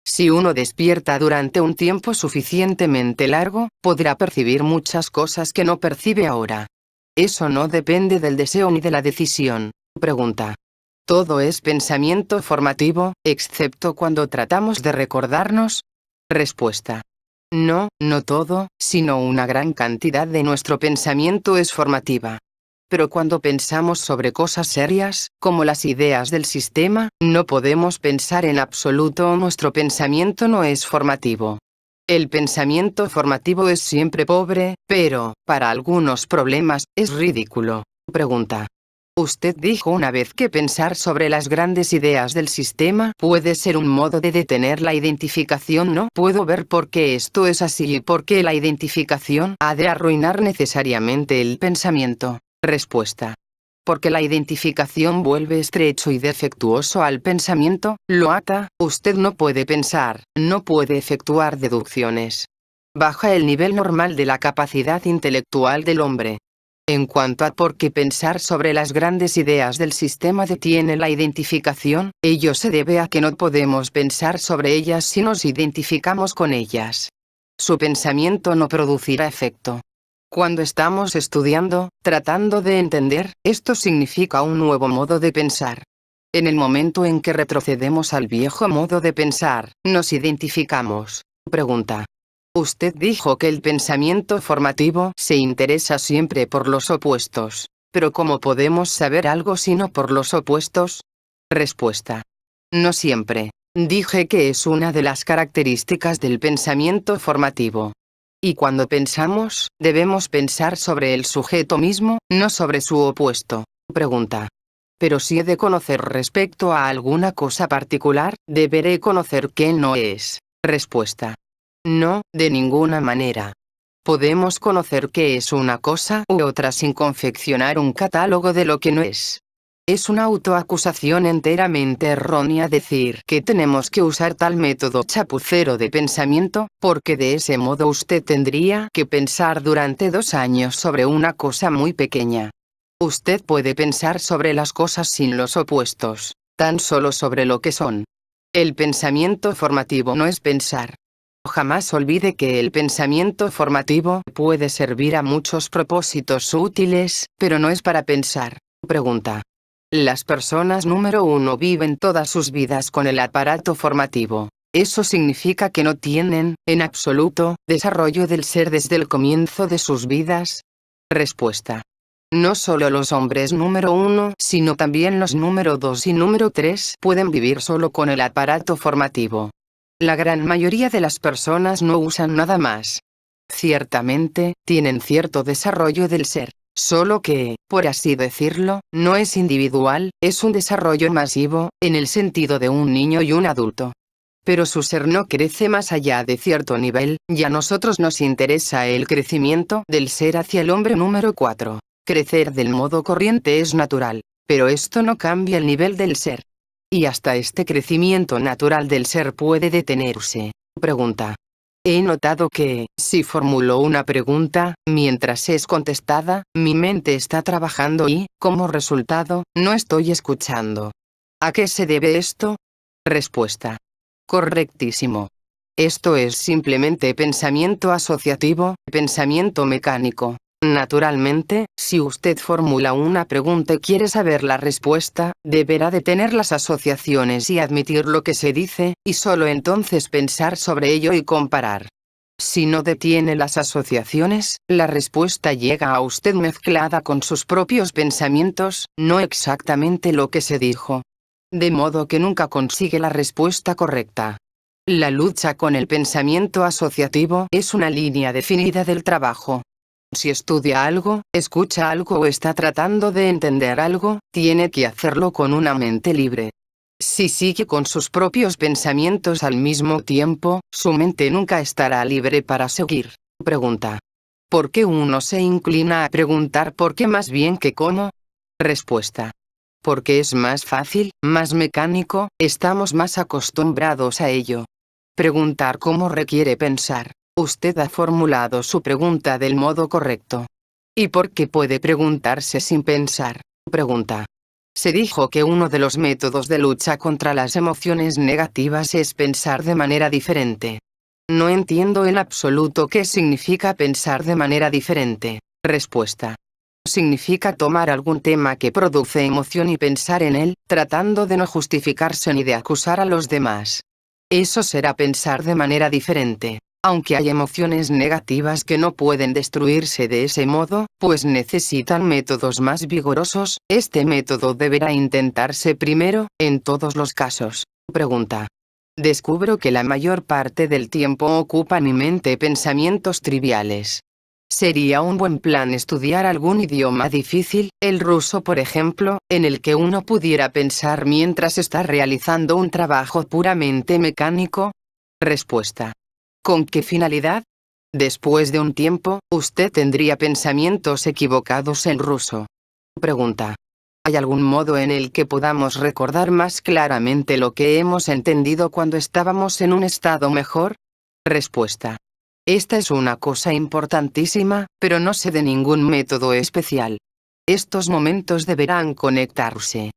Si uno despierta durante un tiempo suficientemente largo, podrá percibir muchas cosas que no percibe ahora. Eso no depende del deseo ni de la decisión. Pregunta. ¿Todo es pensamiento formativo, excepto cuando tratamos de recordarnos? Respuesta. No, no todo, sino una gran cantidad de nuestro pensamiento es formativa. Pero cuando pensamos sobre cosas serias, como las ideas del sistema, no podemos pensar en absoluto. Nuestro pensamiento no es formativo. El pensamiento formativo es siempre pobre, pero, para algunos problemas, es ridículo. Pregunta. Usted dijo una vez que pensar sobre las grandes ideas del sistema puede ser un modo de detener la identificación. No puedo ver por qué esto es así y por qué la identificación ha de arruinar necesariamente el pensamiento. Respuesta. Porque la identificación vuelve estrecho y defectuoso al pensamiento, lo ata, usted no puede pensar, no puede efectuar deducciones. Baja el nivel normal de la capacidad intelectual del hombre. En cuanto a por qué pensar sobre las grandes ideas del sistema detiene la identificación, ello se debe a que no podemos pensar sobre ellas si nos identificamos con ellas. Su pensamiento no producirá efecto. Cuando estamos estudiando, tratando de entender, esto significa un nuevo modo de pensar. En el momento en que retrocedemos al viejo modo de pensar, nos identificamos. Pregunta. Usted dijo que el pensamiento formativo se interesa siempre por los opuestos. Pero ¿cómo podemos saber algo sino por los opuestos? Respuesta. No siempre. Dije que es una de las características del pensamiento formativo. Y cuando pensamos, debemos pensar sobre el sujeto mismo, no sobre su opuesto. Pregunta. Pero si he de conocer respecto a alguna cosa particular, deberé conocer qué no es. Respuesta. No, de ninguna manera. Podemos conocer qué es una cosa u otra sin confeccionar un catálogo de lo que no es. Es una autoacusación enteramente errónea decir que tenemos que usar tal método chapucero de pensamiento, porque de ese modo usted tendría que pensar durante 2 años sobre una cosa muy pequeña. Usted puede pensar sobre las cosas sin los opuestos, tan solo sobre lo que son. El pensamiento formativo no es pensar. Jamás olvide que el pensamiento formativo puede servir a muchos propósitos útiles, pero no es para pensar. Pregunta. Las personas número 1 viven todas sus vidas con el aparato formativo. ¿Eso significa que no tienen, en absoluto, desarrollo del ser desde el comienzo de sus vidas? Respuesta. No solo los hombres número 1, sino también los número 2 y número 3 pueden vivir solo con el aparato formativo. La gran mayoría de las personas no usan nada más. Ciertamente, tienen cierto desarrollo del ser. Solo que, por así decirlo, no es individual, es un desarrollo masivo, en el sentido de un niño y un adulto. Pero su ser no crece más allá de cierto nivel, y a nosotros nos interesa el crecimiento del ser hacia el hombre número 4. Crecer del modo corriente es natural, pero esto no cambia el nivel del ser. Y hasta este crecimiento natural del ser puede detenerse. Pregunta. He notado que, si formulo una pregunta, mientras es contestada, mi mente está trabajando y, como resultado, no estoy escuchando. ¿A qué se debe esto? Respuesta. Correctísimo. Esto es simplemente pensamiento asociativo, pensamiento mecánico. Naturalmente, si usted formula una pregunta y quiere saber la respuesta, deberá detener las asociaciones y admitir lo que se dice, y solo entonces pensar sobre ello y comparar. Si no detiene las asociaciones, la respuesta llega a usted mezclada con sus propios pensamientos, no exactamente lo que se dijo. De modo que nunca consigue la respuesta correcta. La lucha con el pensamiento asociativo es una línea definida del trabajo. Si estudia algo, escucha algo o está tratando de entender algo, tiene que hacerlo con una mente libre. Si sigue con sus propios pensamientos al mismo tiempo, su mente nunca estará libre para seguir. Pregunta. ¿Por qué uno se inclina a preguntar por qué más bien que cómo? Respuesta. Porque es más fácil, más mecánico, estamos más acostumbrados a ello. Preguntar cómo requiere pensar. Usted ha formulado su pregunta del modo correcto. ¿Y por qué puede preguntarse sin pensar? Pregunta. Se dijo que uno de los métodos de lucha contra las emociones negativas es pensar de manera diferente. No entiendo en absoluto qué significa pensar de manera diferente. Respuesta. Significa tomar algún tema que produce emoción y pensar en él, tratando de no justificarse ni de acusar a los demás. Eso será pensar de manera diferente. Aunque hay emociones negativas que no pueden destruirse de ese modo, pues necesitan métodos más vigorosos, este método deberá intentarse primero, en todos los casos. Pregunta. Descubro que la mayor parte del tiempo ocupa mi mente pensamientos triviales. Sería un buen plan estudiar algún idioma difícil, el ruso por ejemplo, en el que uno pudiera pensar mientras está realizando un trabajo puramente mecánico. Respuesta. ¿Con qué finalidad? Después de un tiempo, usted tendría pensamientos equivocados en ruso. Pregunta. ¿Hay algún modo en el que podamos recordar más claramente lo que hemos entendido cuando estábamos en un estado mejor? Respuesta. Esta es una cosa importantísima, pero no sé de ningún método especial. Estos momentos deberán conectarse.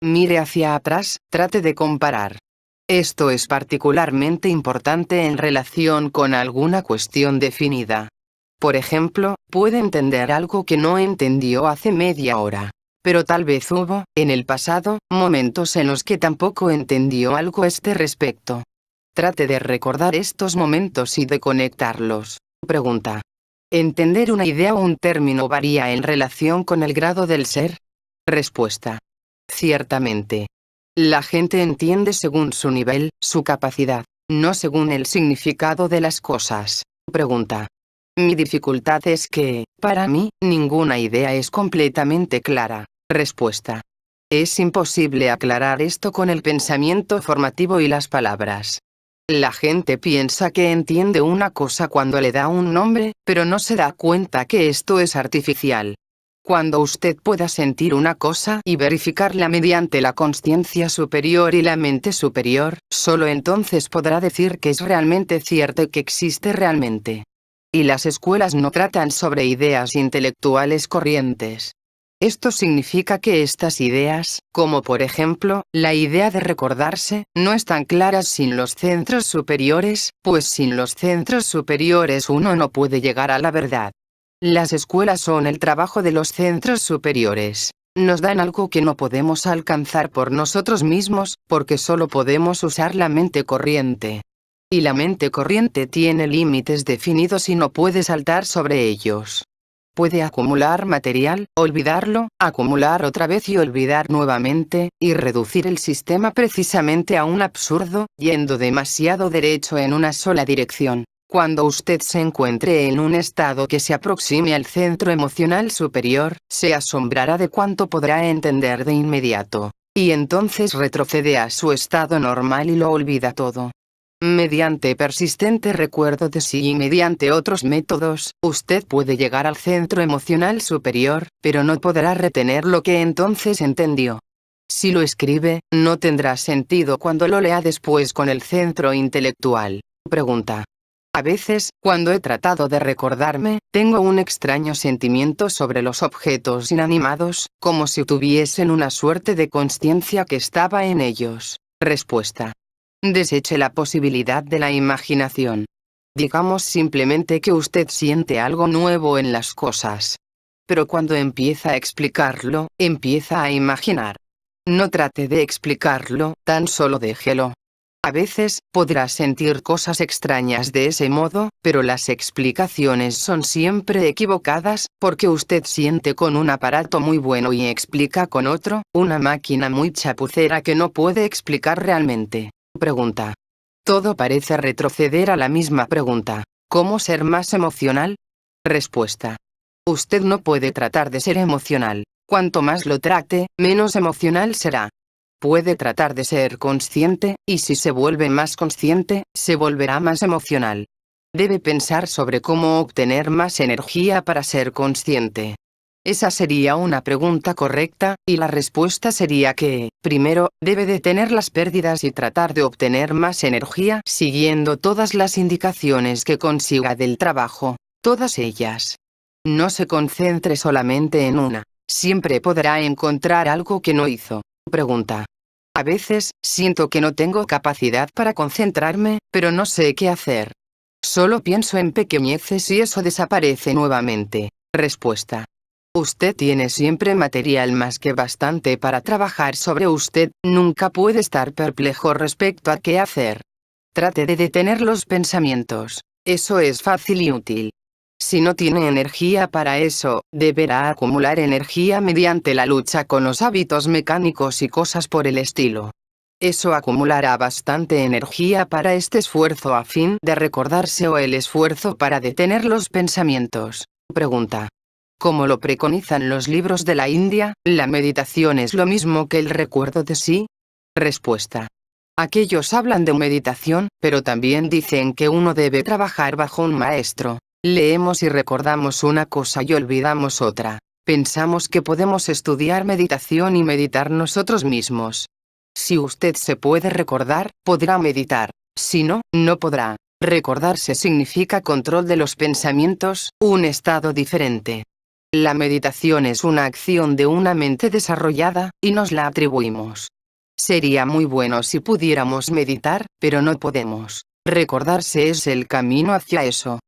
Mire hacia atrás, trate de comparar. Esto es particularmente importante en relación con alguna cuestión definida. Por ejemplo, puede entender algo que no entendió hace media hora. Pero tal vez hubo, en el pasado, momentos en los que tampoco entendió algo a este respecto. Trate de recordar estos momentos y de conectarlos. Pregunta. ¿Entender una idea o un término varía en relación con el grado del ser? Respuesta. Ciertamente. La gente entiende según su nivel, su capacidad, no según el significado de las cosas. Pregunta. Mi dificultad es que, para mí, ninguna idea es completamente clara. Respuesta. Es imposible aclarar esto con el pensamiento formativo y las palabras. La gente piensa que entiende una cosa cuando le da un nombre, pero no se da cuenta que esto es artificial. Cuando usted pueda sentir una cosa y verificarla mediante la consciencia superior y la mente superior, solo entonces podrá decir que es realmente cierto y que existe realmente. Y las escuelas no tratan sobre ideas intelectuales corrientes. Esto significa que estas ideas, como por ejemplo, la idea de recordarse, no están claras sin los centros superiores, pues sin los centros superiores uno no puede llegar a la verdad. Las escuelas son el trabajo de los centros superiores. Nos dan algo que no podemos alcanzar por nosotros mismos, porque solo podemos usar la mente corriente. Y la mente corriente tiene límites definidos y no puede saltar sobre ellos. Puede acumular material, olvidarlo, acumular otra vez y olvidar nuevamente, y reducir el sistema precisamente a un absurdo, yendo demasiado derecho en una sola dirección. Cuando usted se encuentre en un estado que se aproxime al centro emocional superior, se asombrará de cuánto podrá entender de inmediato. Y entonces retrocede a su estado normal y lo olvida todo. Mediante persistente recuerdo de sí y mediante otros métodos, usted puede llegar al centro emocional superior, pero no podrá retener lo que entonces entendió. Si lo escribe, no tendrá sentido cuando lo lea después con el centro intelectual. Pregunta. A veces, cuando he tratado de recordarme, tengo un extraño sentimiento sobre los objetos inanimados, como si tuviesen una suerte de consciencia que estaba en ellos. Respuesta. Deseche la posibilidad de la imaginación. Digamos simplemente que usted siente algo nuevo en las cosas. Pero cuando empieza a explicarlo, empieza a imaginar. No trate de explicarlo, tan solo déjelo. A veces, podrá sentir cosas extrañas de ese modo, pero las explicaciones son siempre equivocadas, porque usted siente con un aparato muy bueno y explica con otro, una máquina muy chapucera que no puede explicar realmente. Pregunta. Todo parece retroceder a la misma pregunta. ¿Cómo ser más emocional? Respuesta. Usted no puede tratar de ser emocional. Cuanto más lo trate, menos emocional será. Puede tratar de ser consciente, y si se vuelve más consciente, se volverá más emocional. Debe pensar sobre cómo obtener más energía para ser consciente. Esa sería una pregunta correcta, y la respuesta sería que, primero, debe detener las pérdidas y tratar de obtener más energía siguiendo todas las indicaciones que consiga del trabajo, todas ellas. No se concentre solamente en una. Siempre podrá encontrar algo que no hizo. Pregunta. A veces, siento que no tengo capacidad para concentrarme, pero no sé qué hacer. Solo pienso en pequeñeces y eso desaparece nuevamente. Respuesta. Usted tiene siempre material más que bastante para trabajar sobre usted, nunca puede estar perplejo respecto a qué hacer. Trate de detener los pensamientos. Eso es fácil y útil. Si no tiene energía para eso, deberá acumular energía mediante la lucha con los hábitos mecánicos y cosas por el estilo. Eso acumulará bastante energía para este esfuerzo a fin de recordarse o el esfuerzo para detener los pensamientos. Pregunta. Como lo preconizan los libros de la India, ¿la meditación es lo mismo que el recuerdo de sí? Respuesta. Aquellos hablan de meditación, pero también dicen que uno debe trabajar bajo un maestro. Leemos y recordamos una cosa y olvidamos otra. Pensamos que podemos estudiar meditación y meditar nosotros mismos. Si usted se puede recordar, podrá meditar. Si no, no podrá. Recordarse significa control de los pensamientos, un estado diferente. La meditación es una acción de una mente desarrollada, y nos la atribuimos. Sería muy bueno si pudiéramos meditar, pero no podemos. Recordarse es el camino hacia eso.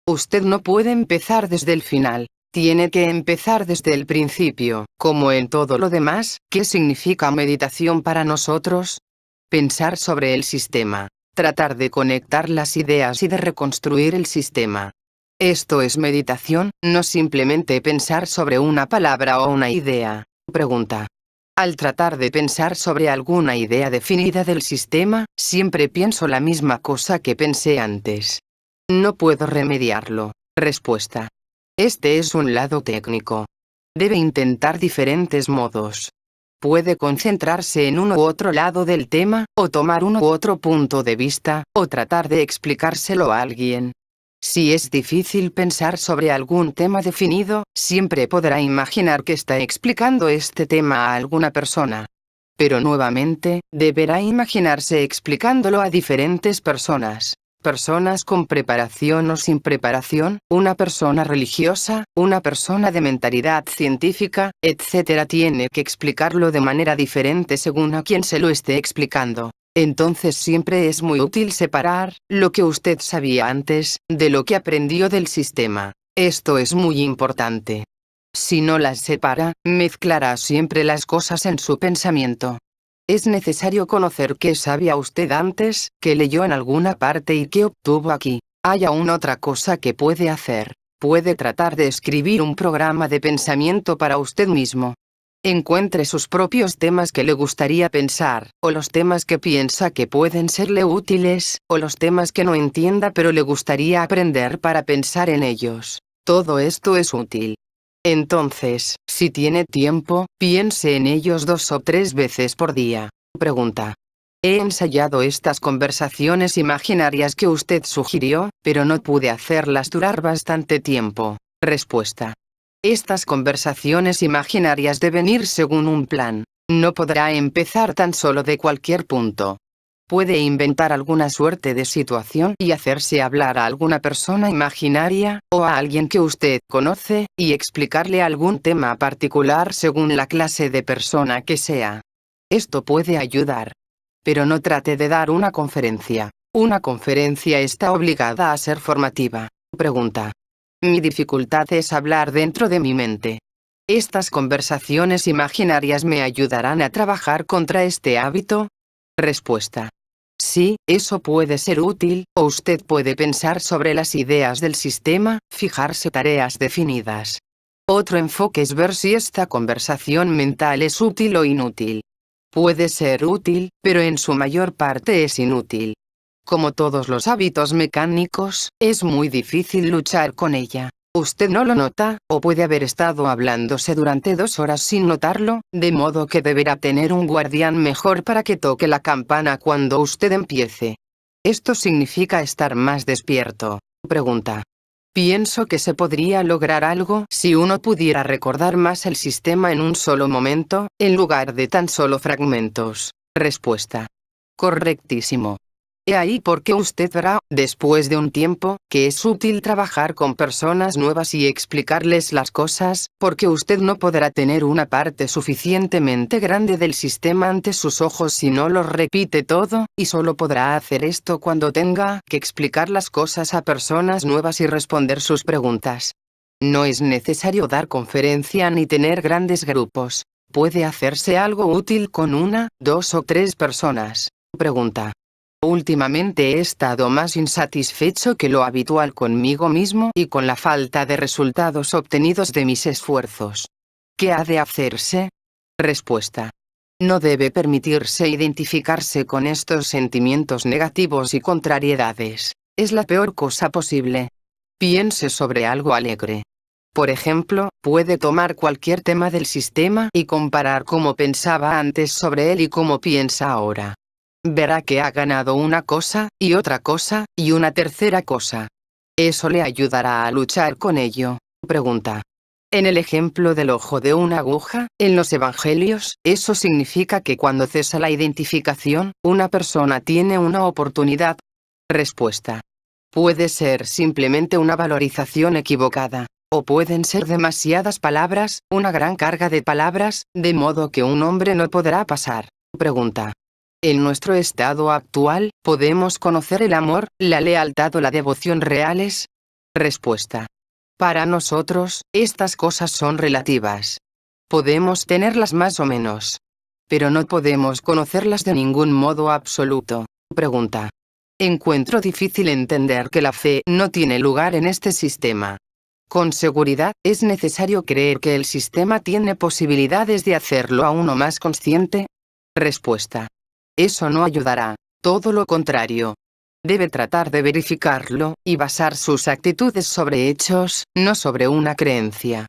Usted no puede empezar desde el final. Tiene que empezar desde el principio, como en todo lo demás. ¿Qué significa meditación para nosotros? Pensar sobre el sistema. Tratar de conectar las ideas y de reconstruir el sistema. Esto es meditación, no simplemente pensar sobre una palabra o una idea. Pregunta. Al tratar de pensar sobre alguna idea definida del sistema, siempre pienso la misma cosa que pensé antes. No puedo remediarlo. Respuesta. Este es un lado técnico. Debe intentar diferentes modos. Puede concentrarse en uno u otro lado del tema, o tomar uno u otro punto de vista, o tratar de explicárselo a alguien. Si es difícil pensar sobre algún tema definido, siempre podrá imaginar que está explicando este tema a alguna persona. Pero nuevamente, deberá imaginarse explicándolo a diferentes personas. Personas con preparación o sin preparación, una persona religiosa, una persona de mentalidad científica, etc. Tiene que explicarlo de manera diferente según a quien se lo esté explicando. Entonces siempre es muy útil separar lo que usted sabía antes de lo que aprendió del sistema. Esto es muy importante. Si no las separa, mezclará siempre las cosas en su pensamiento. Es necesario conocer qué sabía usted antes, qué leyó en alguna parte y qué obtuvo aquí. Hay aún otra cosa que puede hacer. Puede tratar de escribir un programa de pensamiento para usted mismo. Encuentre sus propios temas que le gustaría pensar, o los temas que piensa que pueden serle útiles, o los temas que no entienda pero le gustaría aprender para pensar en ellos. Todo esto es útil. Entonces, si tiene tiempo, piense en ellos 2 o 3 veces por día. Pregunta. He ensayado estas conversaciones imaginarias que usted sugirió, pero no pude hacerlas durar bastante tiempo. Respuesta. Estas conversaciones imaginarias deben ir según un plan. No podrá empezar tan solo de cualquier punto. Puede inventar alguna suerte de situación y hacerse hablar a alguna persona imaginaria, o a alguien que usted conoce, y explicarle algún tema particular según la clase de persona que sea. Esto puede ayudar. Pero no trate de dar una conferencia. Una conferencia está obligada a ser formativa. Pregunta. Mi dificultad es hablar dentro de mi mente. ¿Estas conversaciones imaginarias me ayudarán a trabajar contra este hábito? Respuesta. Sí, eso puede ser útil, o usted puede pensar sobre las ideas del sistema, fijarse tareas definidas. Otro enfoque es ver si esta conversación mental es útil o inútil. Puede ser útil, pero en su mayor parte es inútil. Como todos los hábitos mecánicos, es muy difícil luchar con ella. Usted no lo nota, o puede haber estado hablándose durante 2 horas sin notarlo, de modo que deberá tener un guardián mejor para que toque la campana cuando usted empiece. Esto significa estar más despierto. Pregunta. Pienso que se podría lograr algo si uno pudiera recordar más el sistema en un solo momento, en lugar de tan solo fragmentos. Respuesta. Correctísimo. He ahí por qué usted verá, después de un tiempo, que es útil trabajar con personas nuevas y explicarles las cosas, porque usted no podrá tener una parte suficientemente grande del sistema ante sus ojos si no lo repite todo, y solo podrá hacer esto cuando tenga que explicar las cosas a personas nuevas y responder sus preguntas. No es necesario dar conferencia ni tener grandes grupos. Puede hacerse algo útil con 1, 2 o 3 personas. Pregunta. Últimamente he estado más insatisfecho que lo habitual conmigo mismo y con la falta de resultados obtenidos de mis esfuerzos. ¿Qué ha de hacerse? Respuesta. No debe permitirse identificarse con estos sentimientos negativos y contrariedades. Es la peor cosa posible. Piense sobre algo alegre. Por ejemplo, puede tomar cualquier tema del sistema y comparar cómo pensaba antes sobre él y cómo piensa ahora. Verá que ha ganado una cosa, y otra cosa, y una tercera cosa. Eso le ayudará a luchar con ello. Pregunta. En el ejemplo del ojo de una aguja, en los evangelios, eso significa que cuando cesa la identificación, una persona tiene una oportunidad. Respuesta. Puede ser simplemente una valorización equivocada, o pueden ser demasiadas palabras, una gran carga de palabras, de modo que un hombre no podrá pasar. Pregunta. En nuestro estado actual, ¿podemos conocer el amor, la lealtad o la devoción reales? Respuesta. Para nosotros, estas cosas son relativas. Podemos tenerlas más o menos, pero no podemos conocerlas de ningún modo absoluto. Pregunta. Encuentro difícil entender que la fe no tiene lugar en este sistema. Con seguridad, es necesario creer que el sistema tiene posibilidades de hacerlo a uno más consciente. Respuesta. Eso no ayudará. Todo lo contrario. Debe tratar de verificarlo, y basar sus actitudes sobre hechos, no sobre una creencia.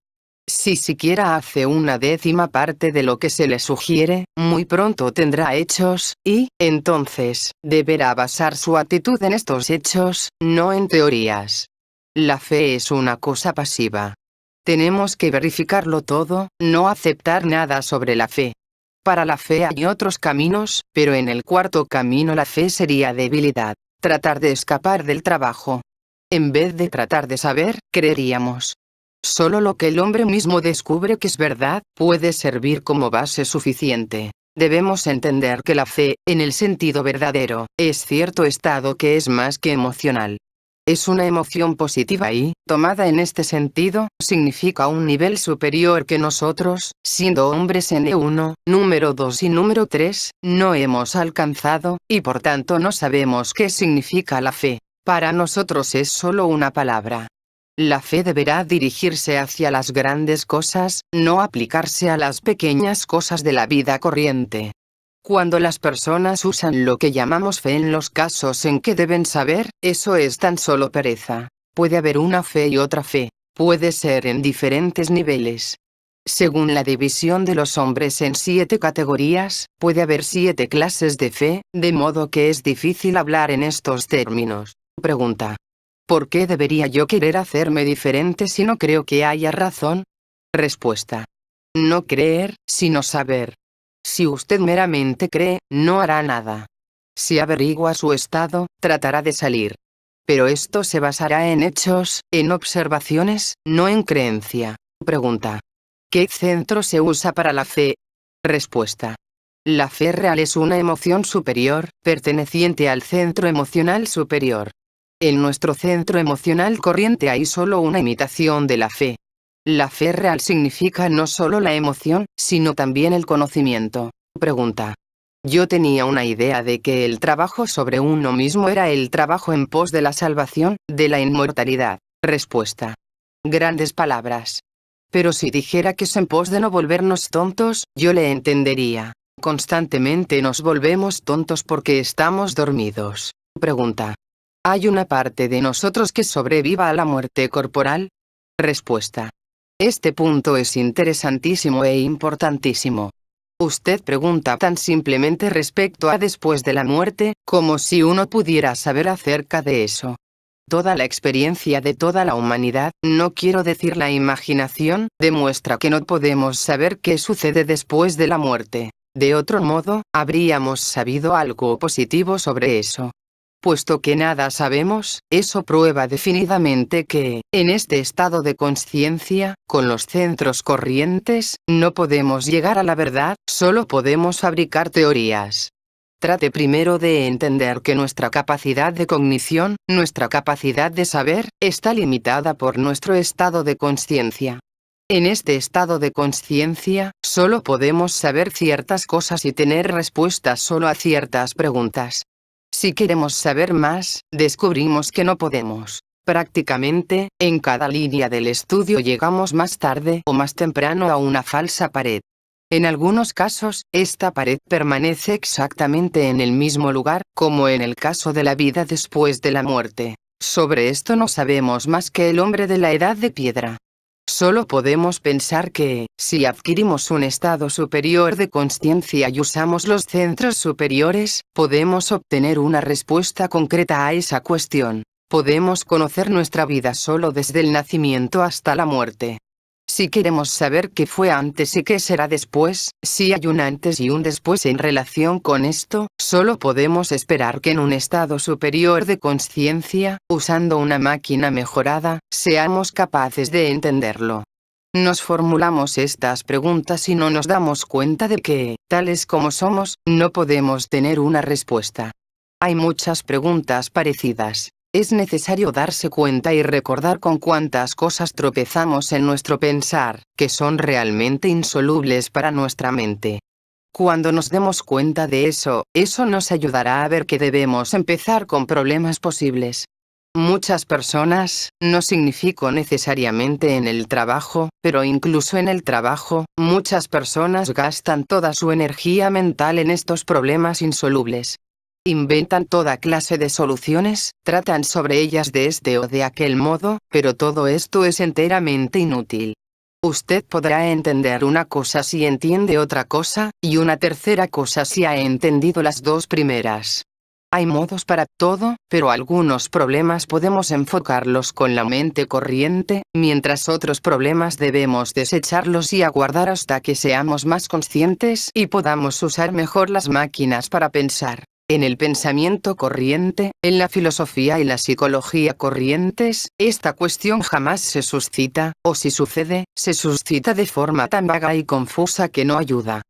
Si siquiera hace una décima parte de lo que se le sugiere, muy pronto tendrá hechos, y, entonces, deberá basar su actitud en estos hechos, no en teorías. La fe es una cosa pasiva. Tenemos que verificarlo todo, no aceptar nada sobre la fe. Para la fe hay otros caminos, pero en el cuarto camino la fe sería debilidad. Tratar de escapar del trabajo. En vez de tratar de saber, creeríamos. Solo lo que el hombre mismo descubre que es verdad, puede servir como base suficiente. Debemos entender que la fe, en el sentido verdadero, es cierto estado que es más que emocional. Es una emoción positiva y, tomada en este sentido, significa un nivel superior que nosotros, siendo hombres N1, número 2 y número 3, no hemos alcanzado, y por tanto no sabemos qué significa la fe. Para nosotros es solo una palabra. La fe deberá dirigirse hacia las grandes cosas, no aplicarse a las pequeñas cosas de la vida corriente. Cuando las personas usan lo que llamamos fe en los casos en que deben saber, eso es tan solo pereza. Puede haber una fe y otra fe. Puede ser en diferentes niveles. Según la división de los hombres en 7 categorías, puede haber 7 clases de fe, de modo que es difícil hablar en estos términos. Pregunta. ¿Por qué debería yo querer hacerme diferente si no creo que haya razón? Respuesta. No creer, sino saber. Si usted meramente cree, no hará nada. Si averigua su estado, tratará de salir. Pero esto se basará en hechos, en observaciones, no en creencia. Pregunta. ¿Qué centro se usa para la fe? Respuesta. La fe real es una emoción superior, perteneciente al centro emocional superior. En nuestro centro emocional corriente hay solo una imitación de la fe. La fe real significa no solo la emoción, sino también el conocimiento. Pregunta. Yo tenía una idea de que el trabajo sobre uno mismo era el trabajo en pos de la salvación, de la inmortalidad. Respuesta. Grandes palabras. Pero si dijera que es en pos de no volvernos tontos, yo le entendería. Constantemente nos volvemos tontos porque estamos dormidos. Pregunta. ¿Hay una parte de nosotros que sobreviva a la muerte corporal? Respuesta. Este punto es interesantísimo e importantísimo. Usted pregunta tan simplemente respecto a después de la muerte, como si uno pudiera saber acerca de eso. Toda la experiencia de toda la humanidad, no quiero decir la imaginación, demuestra que no podemos saber qué sucede después de la muerte. De otro modo, habríamos sabido algo positivo sobre eso. Puesto que nada sabemos, eso prueba definidamente que, en este estado de conciencia, con los centros corrientes, no podemos llegar a la verdad, solo podemos fabricar teorías. Trate primero de entender que nuestra capacidad de cognición, nuestra capacidad de saber, está limitada por nuestro estado de conciencia. En este estado de conciencia, solo podemos saber ciertas cosas y tener respuestas solo a ciertas preguntas. Si queremos saber más, descubrimos que no podemos. Prácticamente, en cada línea del estudio llegamos más tarde o más temprano a una falsa pared. En algunos casos, esta pared permanece exactamente en el mismo lugar, como en el caso de la vida después de la muerte. Sobre esto no sabemos más que el hombre de la edad de piedra. Solo podemos pensar que, si adquirimos un estado superior de conciencia y usamos los centros superiores, podemos obtener una respuesta concreta a esa cuestión. Podemos conocer nuestra vida solo desde el nacimiento hasta la muerte. Si queremos saber qué fue antes y qué será después, si hay un antes y un después en relación con esto, solo podemos esperar que en un estado superior de conciencia, usando una máquina mejorada, seamos capaces de entenderlo. Nos formulamos estas preguntas y no nos damos cuenta de que, tales como somos, no podemos tener una respuesta. Hay muchas preguntas parecidas. Es necesario darse cuenta y recordar con cuántas cosas tropezamos en nuestro pensar, que son realmente insolubles para nuestra mente. Cuando nos demos cuenta de eso nos ayudará a ver que debemos empezar con problemas posibles. Muchas personas, no significo necesariamente en el trabajo, pero incluso en el trabajo, muchas personas gastan toda su energía mental en estos problemas insolubles. Inventan toda clase de soluciones, tratan sobre ellas de este o de aquel modo, pero todo esto es enteramente inútil. Usted podrá entender una cosa si entiende otra cosa, y una tercera cosa si ha entendido las dos primeras. Hay modos para todo, pero algunos problemas podemos enfocarlos con la mente corriente, mientras otros problemas debemos desecharlos y aguardar hasta que seamos más conscientes y podamos usar mejor las máquinas para pensar. En el pensamiento corriente, en la filosofía y la psicología corrientes, esta cuestión jamás se suscita, o si sucede, se suscita de forma tan vaga y confusa que no ayuda.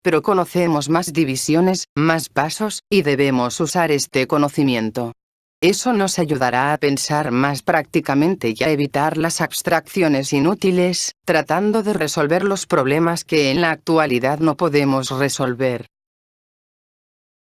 Pero conocemos más divisiones, más pasos, y debemos usar este conocimiento. Eso nos ayudará a pensar más prácticamente y a evitar las abstracciones inútiles, tratando de resolver los problemas que en la actualidad no podemos resolver.